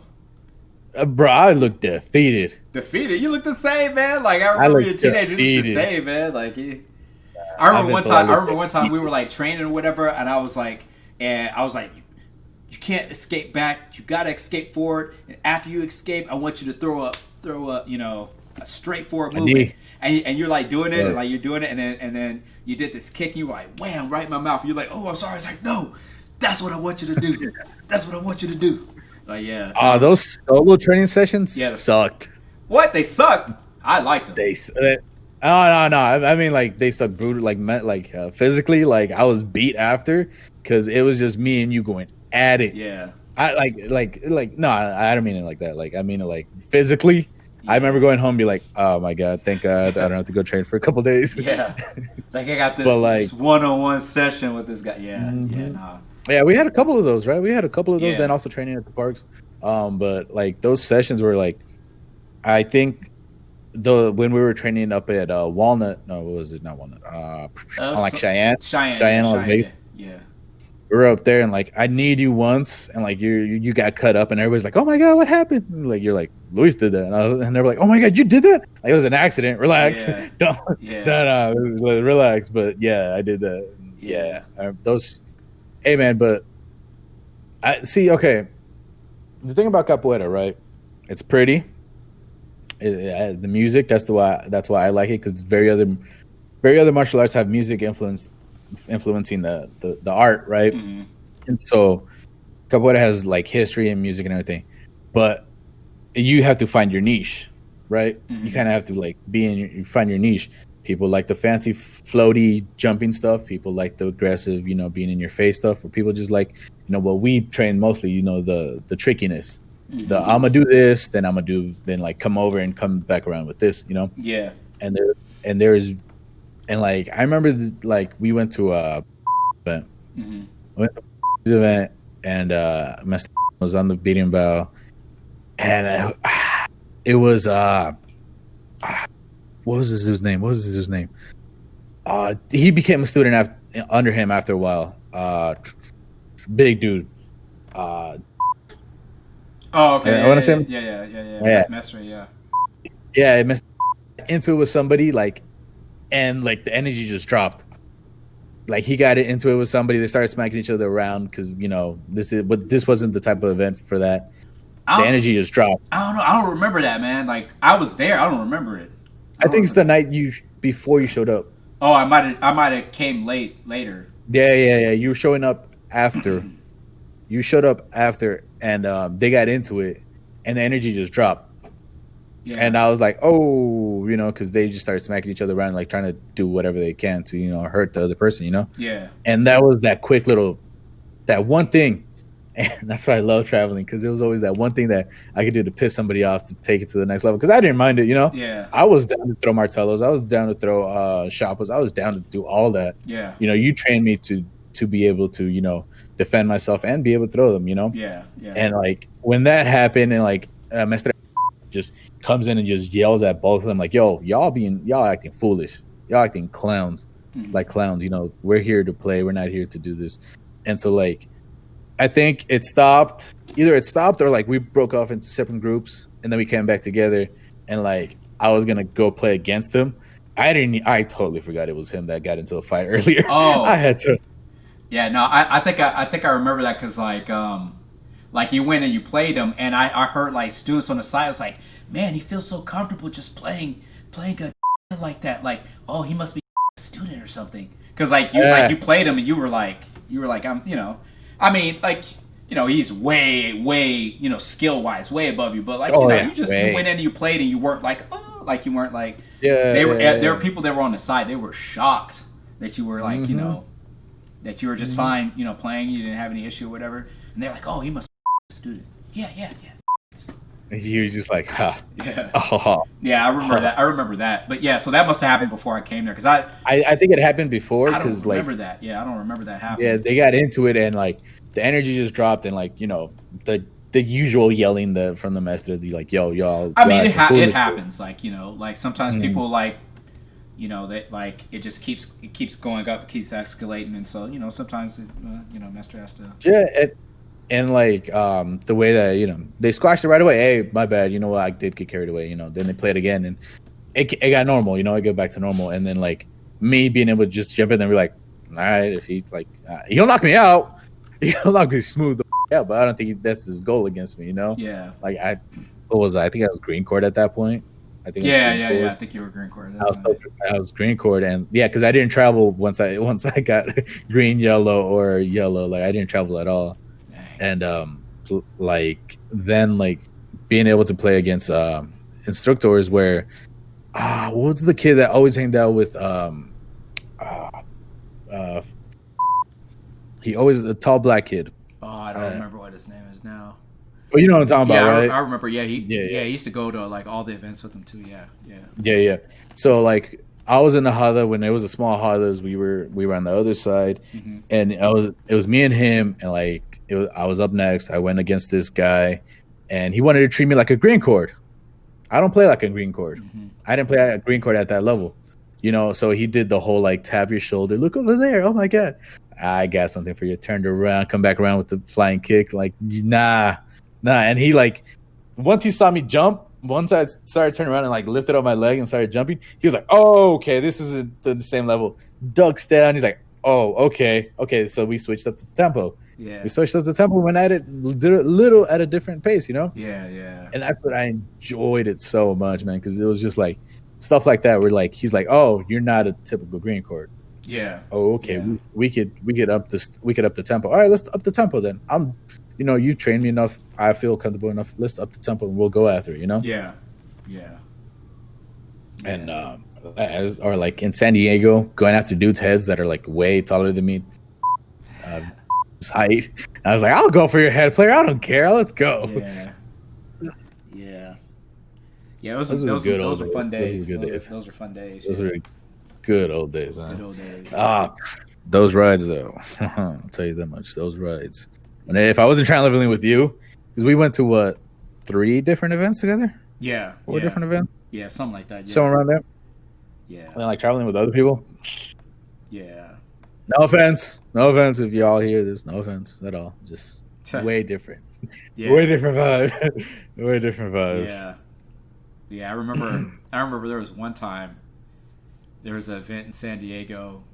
S2: Bro, I look defeated.
S1: Defeated? You look the same, man. Like I remember you're a teenager, you look the same, man. Like I remember one time we were like training or whatever, and I was like, you can't escape back. You gotta escape forward, and after you escape, I want you to throw a straightforward movement. And you're like doing it, and like you're doing it, and then you did this kick, and you were like, wham, right in my mouth. You're like, "Oh, I'm sorry." It's like, "No, that's what I want you to do. That's what I want you to do." Like, yeah.
S2: Those solo training sessions sucked.
S1: What? They sucked? I liked them.
S2: No. I mean, like they sucked brutal, like physically. Like I was beat after because it was just me and you going at it.
S1: Yeah.
S2: I like no, I don't mean it like that. Like I mean it like physically. I remember going home and be like, "Oh my god, thank God I don't have to go train for a couple days."
S1: Yeah, like I got this one-on-one session with this guy. Yeah,
S2: Yeah, we had a couple of those, right? We had a couple of those, then also training at the parks. But like those sessions were like, I think when we were training up at Walnut, no, what was it? Not Walnut. Like Cheyenne, Las Vegas.
S1: Yeah.
S2: We were up there and like I need you once, and like you got cut up, and everybody's like, "Oh my god, what happened?" And like you're like, "Luis did that," and they were like, "Oh my god, you did that?" Like it was an accident. Relax, no, relax. But yeah, I did that. Yeah, those. Hey man, but I see. Okay, the thing about capoeira, right? It's pretty. The music. That's why I like it, because very other martial arts have music influencing the art, right?
S1: Mm-hmm.
S2: And so capoeira has like history and music and everything, but you have to find your niche, right?
S1: Mm-hmm.
S2: You kind of have to like you find your niche. People like the fancy floaty jumping stuff, people like the aggressive being in your face stuff, or people just like what we train mostly, the trickiness.
S1: Mm-hmm.
S2: The I'm gonna do this, then I'm gonna do, then like come over and come back around with this,
S1: Yeah.
S2: And like I remember, like we went to a event.
S1: Mm-hmm.
S2: We went to this event, and Mr. was on the beating bow, and it was what was this dude's name? He became a student under him after a while. Big dude.
S1: Oh, okay.
S2: I want to say,
S1: yeah. Master, yeah.
S2: Yeah, it messed into it with somebody and the energy just dropped. Like he got into it with somebody. They started smacking each other around because this wasn't the type of event for that. The energy just dropped.
S1: I don't know. I don't remember that, man. Like I was there. I don't remember it.
S2: I think it's the night before you showed up.
S1: Oh, I might have came later.
S2: Yeah. You were showing up after. You showed up after, and they got into it, and the energy just dropped. Yeah. And I was like, oh, because they just started smacking each other around, like trying to do whatever they can to, hurt the other person,
S1: Yeah.
S2: And that was that quick that one thing. And that's why I love traveling, because it was always that one thing that I could do to piss somebody off to take it to the next level. Because I didn't mind it,
S1: Yeah.
S2: I was down to throw martellos. I was down to throw shoppers. I was down to do all that.
S1: Yeah.
S2: You trained me to be able to, defend myself and be able to throw them,
S1: Yeah.
S2: And when that happened, and Mestre just comes in and just yells at both of them, like, yo, y'all acting foolish. Y'all acting clowns. Like clowns, we're here to play. We're not here to do this. And so I think it stopped. Either it stopped or we broke off into separate groups, and then we came back together, and I was gonna go play against him. I totally forgot it was him that got into a fight earlier.
S1: Oh,
S2: I had to.
S1: Yeah, no, I think I remember that because you went and you played him, and I heard students on the side was like, man, he feels so comfortable just playing a like that. Like, oh, he must be a student or something. Because you played him and you were like I'm I mean he's way skill wise way above you, but you went in and you played and you weren't you weren't there were people that were on the side, they were shocked that you were that you were just fine, playing, you didn't have any issue or whatever, and they're like, oh, he must be a student. Yeah.
S2: You were just like, ha.
S1: Yeah.
S2: Oh.
S1: Yeah, I remember that. But yeah, so that must have happened before I came there, because
S2: I think it happened before.
S1: I don't remember that. Yeah, I don't remember that happening.
S2: Yeah, they got into it, and the energy just dropped, and the usual yelling from the master, yo, y'all.
S1: I mean, it happens. Sometimes people that it just keeps going up, keeps escalating, and so sometimes master has to.
S2: Yeah. And the way that they squashed it right away. Hey, my bad. I did get carried away. Then they played again, and it got normal. It got back to normal. And then me being able to just jump in and be like, all right, if he he'll knock me out, he'll knock me smooth out. But I don't think that's his goal against me.
S1: Yeah.
S2: What was I? I think I was green court at that point. I think.
S1: Yeah. I think you were green court.
S2: I was green court, and yeah, because I didn't travel once I got green, yellow, or yellow. I didn't travel at all. And then being able to play against instructors where what's the kid that always hanged out with he always a tall black kid.
S1: Oh, I don't remember what his name is now.
S2: Well, you know what I'm talking about, right?
S1: I remember. Yeah, he used to go to all the events with him too.
S2: Yeah. So I was in the Hada when it was a small Hadas. We were on the other side, and it was me and him, and I was up next. I went against this guy, and he wanted to treat me like a green cord. I don't play like a green cord. I didn't play a green cord at that level, So he did the whole tap your shoulder, look over there. Oh my god, I got something for you. Turned around, come back around with the flying kick. Nah. And he once he saw me jump. Once I started turning around and lifted up my leg and started jumping, he was like, "Oh, okay, this isn't the same level." Ducks down. He's like, "Oh, okay." So we switched up the tempo.
S1: Yeah,
S2: we switched up the tempo. Went at it little at a different pace,
S1: Yeah.
S2: And that's what I enjoyed it so much, man, because it was just stuff like that. Where he's like, "Oh, you're not a typical green court."
S1: Yeah.
S2: Oh, okay. Yeah. We could up the tempo. All right, let's up the tempo then. You trained me enough. I feel comfortable enough. Let's up the tempo and we'll go after it,
S1: Yeah.
S2: And in San Diego, going after dudes' heads that are way taller than me, height. I was like, I'll go for your head, player. I don't care. Let's go.
S1: Yeah. Those were fun days. Those were fun days.
S2: Those were good old days, huh?
S1: Good old days.
S2: Those rides though. I'll tell you that much. Those rides. And if I wasn't traveling with you, because we went to 3 different events together?
S1: Yeah.
S2: 4 different events?
S1: Yeah, something like that. Yeah.
S2: Somewhere around there?
S1: Yeah.
S2: And then traveling with other people?
S1: Yeah.
S2: No offense if y'all hear this. No offense at all. Just way different.
S1: Yeah.
S2: Way different vibes. Way different vibes.
S1: Yeah. I remember there was one time there was an event in San Diego,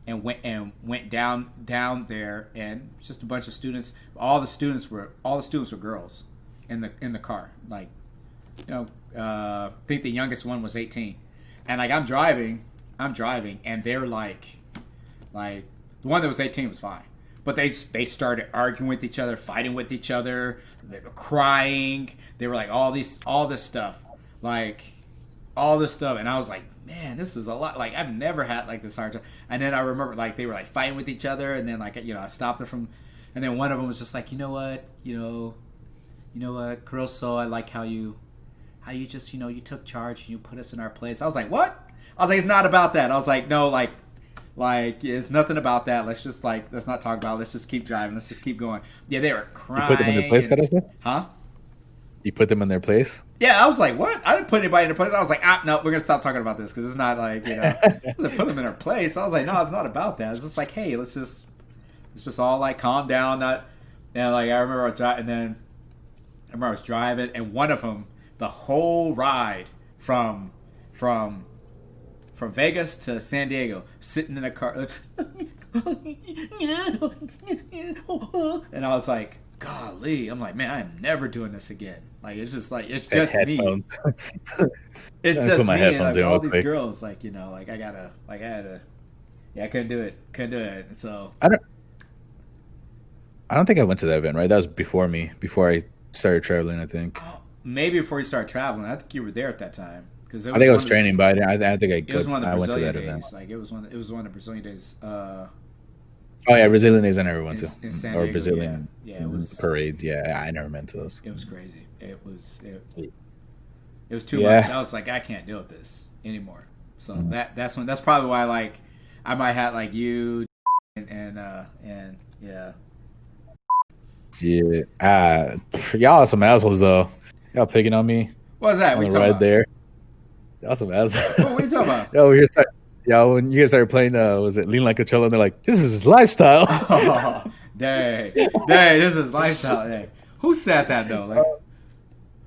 S1: and went down there, and just a bunch of students. All the students were girls in the car. Like, I think the youngest one was 18, and like I'm driving, and they're like the one that was 18 was fine, but they started arguing with each other, fighting with each other. They were crying. They were like all this stuff, and I was like, man, this is a lot. Like, I've never had like this hard time. And then I remember like they were like fighting with each other, and then like I stopped them from, and then one of them was just like, you know what, Caroso, I like how you just you took charge and you put us in our place. I was like, what? I was like, it's not about that. I was like, no, like it's nothing about that. Let's not talk about it. Let's just keep driving. Let's just keep going. Yeah, they were crying.
S2: You put them in their place, Caroso?
S1: Huh?
S2: You put them in their place?
S1: Yeah, I was like, what? I didn't put anybody in their place. I was like, no, we're going to stop talking about this because it's not like, put them in their place. I was like, no, it's not about that. It's just like, hey, let's just all like calm down. And like, I remember I was driving, and one of them, the whole ride from Vegas to San Diego, sitting in a car, and I was like, golly, I'm like, man, I'm never doing this again. Like, it's just me. It's just me. And like, all these girls, like, like I had to, I couldn't do it. So
S2: I don't think I went to that event, right? That was before I started traveling, I think.
S1: Maybe before you started traveling. I think you were there at that time.
S2: I think I was training, but I think
S1: it was one of the Brazilian days.
S2: Event.
S1: Like, it was one of the Brazilian days.
S2: Oh yeah, Brazilian days I never went to.
S1: In San Diego,
S2: Brazilian
S1: it was
S2: parade. Yeah, I never went to those.
S1: It was crazy. It was too much. I was like, I can't deal with this anymore. So that's probably why, like, I might have like you and yeah.
S2: Yeah. Y'all are some assholes though. Y'all picking on me.
S1: What's that?
S2: We right there. Y'all some assholes.
S1: What are you talking about?
S2: When you guys started playing, was it Lean Like a Cello? And they're like, this is his lifestyle.
S1: Oh, dang, this is lifestyle. Dang. Who said that though? Like,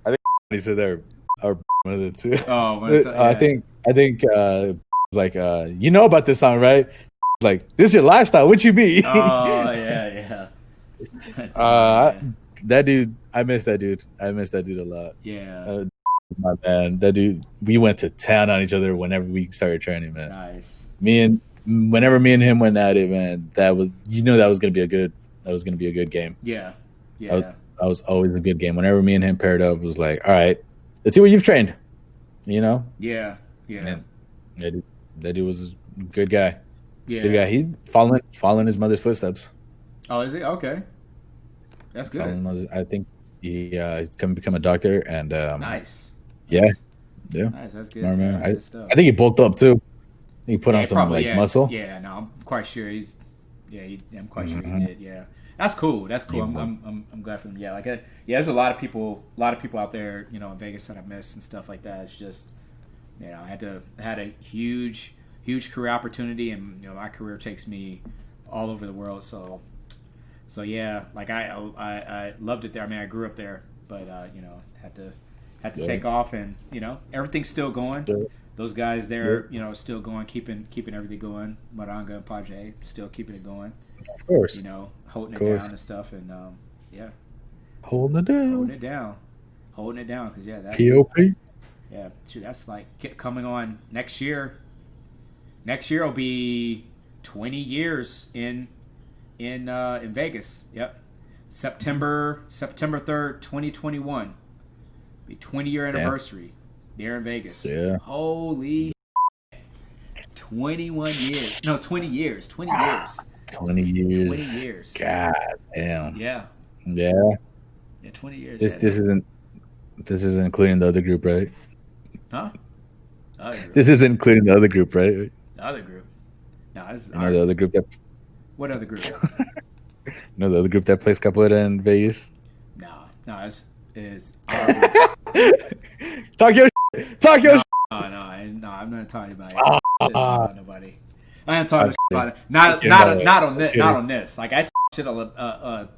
S2: I think he said there, or one of the two.
S1: Oh,
S2: I think like, you know about this song, right? Like, this is your lifestyle. What you be?
S1: Oh yeah.
S2: That dude, I miss that dude. I miss that dude a lot.
S1: Yeah.
S2: My man, that dude, we went to town on each other whenever we started training, man.
S1: Nice.
S2: Whenever me and him went at it, man, that was gonna be a good game.
S1: Yeah.
S2: That was always a good game. Whenever me and him paired up, it was like, all right, let's see what you've trained.
S1: Yeah.
S2: And that dude was a good guy.
S1: Yeah.
S2: Good guy. He following his mother's footsteps.
S1: Oh, is he? Okay. That's good.
S2: I think he's going to become a doctor, and
S1: nice.
S2: Yeah.
S1: Nice. That's good.
S2: I think he bulked up too. He put on some muscle.
S1: Yeah, no, I'm quite sure I'm quite sure he did. Yeah, that's cool. I'm glad for him. Yeah, there's a lot of people out there, in Vegas that I miss and stuff like that. It's just, I had a huge career opportunity, and my career takes me all over the world. So yeah, like I loved it there. I mean, I grew up there, but had to take off, and everything's still going. Yeah. Those guys there, still going, keeping everything going. Maranga and Page still keeping it going.
S2: Of course.
S1: Holding it down and stuff, and yeah.
S2: Holding it down.
S1: Because that
S2: POP.
S1: Yeah, that's like coming on next year. Next year will be 20 years in Vegas. Yep. September 3rd, 2021. Be 20-year anniversary there in Vegas.
S2: Yeah.
S1: Holy 21 years. No, 20 years. 20 years.
S2: 20 years.
S1: 20 years.
S2: God damn.
S1: Yeah.
S2: Yeah.
S1: Yeah, 20 years.
S2: This isn't including the other group, right?
S1: Huh?
S2: This isn't including the other group, right?
S1: The other group. No, this is
S2: the other group that.
S1: What other group?
S2: The other group that plays capoeira in Vegas.
S1: No, it's our group.
S2: Talk your shit.
S1: No, I'm not talking about it. About nobody. I ain't talking But not on this. Like I talk shit about a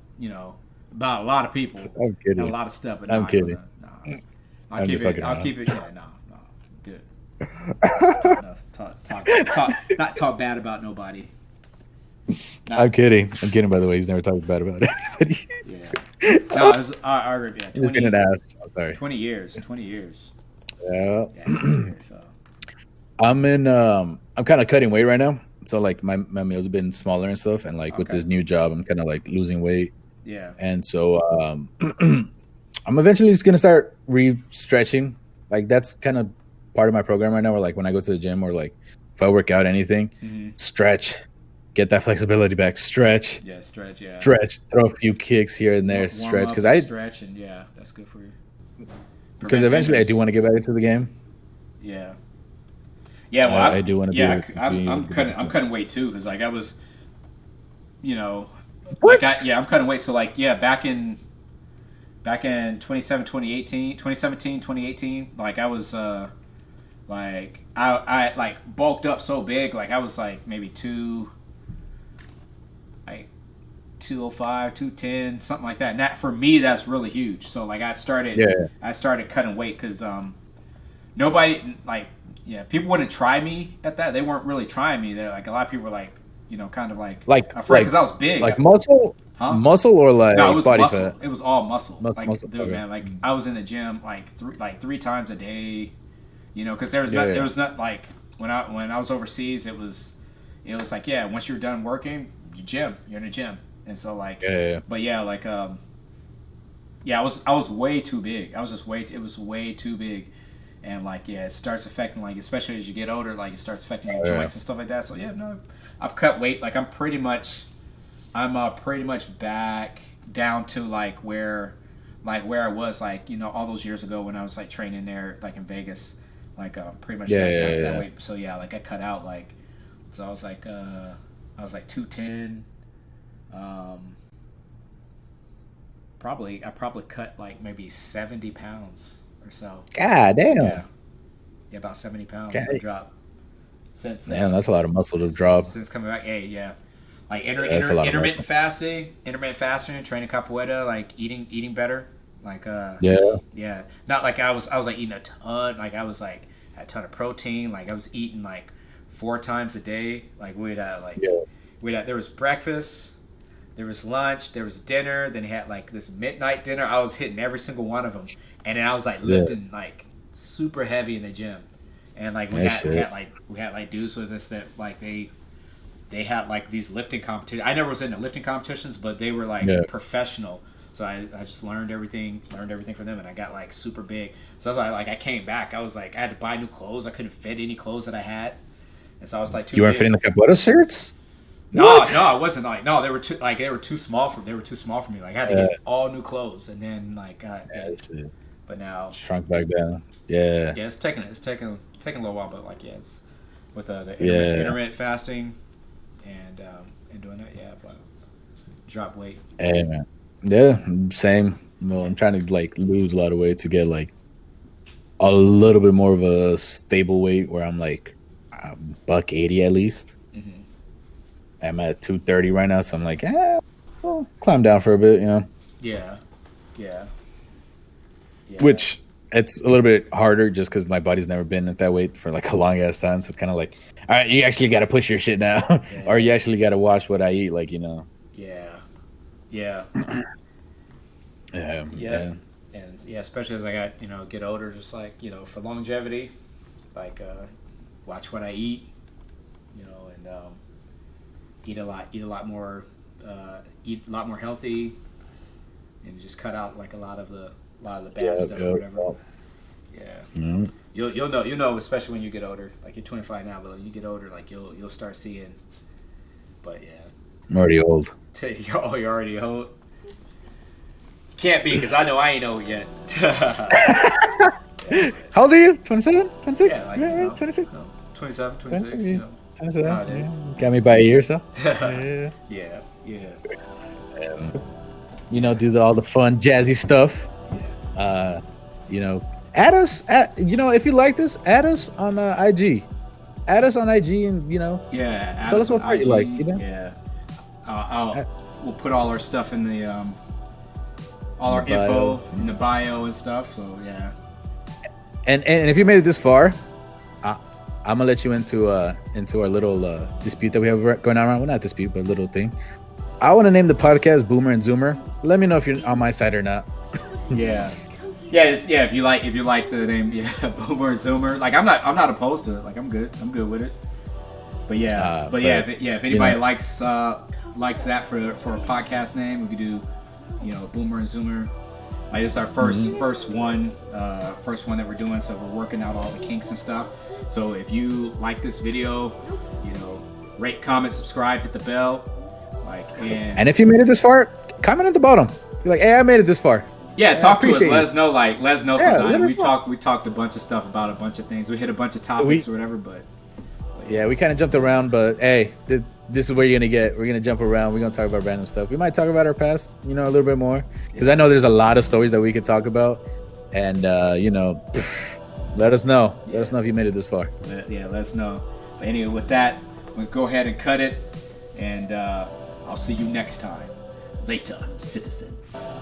S1: lot of people
S2: I'm kidding.
S1: and a lot of stuff. But
S2: I'm kidding.
S1: I'll keep it. Yeah, no, good. Not talk bad about nobody.
S2: I'm kidding. By the way, he's never talked bad about anybody.
S1: Yeah. No, it was our 20.
S2: I'm sorry.
S1: 20 years. 20 years.
S2: Yeah.
S1: 20 years, so.
S2: I'm kind of cutting weight right now. So like my meals have been smaller and stuff, and like with this new job, I'm kind of like losing weight.
S1: Yeah.
S2: And so I'm eventually just gonna start re-stretching. Like that's kind of part of my program right now. Where like when I go to the gym or like if I work out anything, stretch, get that flexibility back, stretch.
S1: Yeah, stretch. Yeah.
S2: Stretch, throw a few kicks here and there, stretch because I
S1: stretch and yeah, that's good for you.
S2: Because eventually I do want to get back into the game.
S1: Yeah. Yeah, well,
S2: I do want to.
S1: Yeah, I'm cutting weight too because like I was,
S2: what?
S1: Like I'm cutting weight. So like back in 2017, 2018, like I was like I like bulked up so big, like I was like maybe 205, 210, something like that. And that for me that's really huge. So like I started cutting weight because nobody people wouldn't try me at that. They weren't really trying me. They're like a lot of people were like, kind of like afraid because I was big.
S2: Like muscle, muscle or like
S1: no, it was
S2: body
S1: muscle.
S2: fat.
S1: It was all muscle.
S2: Muscle.
S1: Dude, man, like I was in the gym like three times a day. Because there was not like when I was overseas, it was like once you're done working, you're in the gym, and so like but like I was way too big. It was way too big. And like it starts affecting like especially as you get older, like it starts affecting your joints and stuff like that. So I've cut weight. Like I'm pretty much back down to like where I was like all those years ago when I was like training there like in Vegas, like pretty much back down to that weight. So like I cut out like so I was like 210. I probably cut like maybe 70 pounds. Or so.
S2: God damn.
S1: Yeah, about 70 pounds to drop since.
S2: Damn, that's a lot of muscle to drop.
S1: Since coming back, yeah. Like intermittent fasting, training capoeira, like eating better, like yeah. Not like I was like eating a ton, like I was like had a ton of protein, like I was eating like 4 times a day, like there was breakfast. There was lunch, there was dinner, then he had like this midnight dinner. I was hitting every single one of them. And then I was like lifting like super heavy in the gym. And like we had dudes with us that like they had like these lifting competitions. I never was in the lifting competitions, but they were like professional. So I just learned everything from them, and I got like super big. So I was like I came back. I was like I had to buy new clothes. I couldn't fit any clothes that I had. And so I was like
S2: You weren't fitting the capoeira shirts?
S1: No, I wasn't like no. They were too small for me. Like I had to get all new clothes, and then like but now
S2: shrunk back down. Yeah.
S1: Yeah, it's taking a little while, but like it's with the intermittent fasting and doing that. Yeah, but drop weight.
S2: Hey man. Yeah, same. Well, I'm trying to like lose a lot of weight to get like a little bit more of a stable weight where I'm like $180 at least. I'm at 230 right now, so I'm like, well, climb down for a bit,
S1: Yeah.
S2: Which it's a little bit harder just because my body's never been at that weight for like a long ass time. So it's kind of like, all right, you actually got to push your shit now, or you actually got to watch what I eat, like
S1: Yeah.
S2: Yeah.
S1: And especially as I got get older, just like for longevity, like watch what I eat, and eat a lot more healthy, and just cut out like a lot of the bad stuff or whatever. Yeah. Mm-hmm. You'll know, especially when you get older. Like you're 25 now, but when you get older, like you'll start seeing. But yeah.
S2: I'm already old.
S1: You're already old. Can't be, because I know I ain't old yet.
S2: How old are you? 27? 26?
S1: Yeah,
S2: 26?
S1: 27, 26,
S2: 27. Got me by a year or so.
S1: Yeah.
S2: Do all the fun, jazzy stuff. Add us. If you like this, add us on IG add us on IG and tell us what part you like.
S1: Yeah. We'll put all our stuff in the all our info in the bio and stuff. So yeah.
S2: And if you made it this far, I'm gonna let you into our little dispute that we have going on. Well, not dispute, but little thing. I want to name the podcast Boomer and Zoomer. Let me know if you're on my side or not.
S1: Yeah. If you like the name, Boomer and Zoomer. Like I'm not opposed to it. Like I'm good with it. But if anybody likes that for a podcast name, we could do, Boomer and Zoomer. Like this is our first one that we're doing, so we're working out all the kinks and stuff. So if you like this video, rate, comment, subscribe, hit the bell, and
S2: if you made it this far, comment at the bottom. Be like, hey, I made it this far.
S1: Yeah, talk to us. Let us know something. We talked a bunch of stuff about a bunch of things. We hit a bunch of topics or whatever, but
S2: yeah, we kind of jumped around, but hey, this is where you're gonna get. We're gonna jump around. We're gonna talk about random stuff. We might talk about our past, a little bit more, because I know there's a lot of stories that we could talk about, and let us know. Let us know if you made it this far.
S1: Let us know. But anyway, with that, we'll go ahead and cut it, and I'll see you next time. Later, citizens.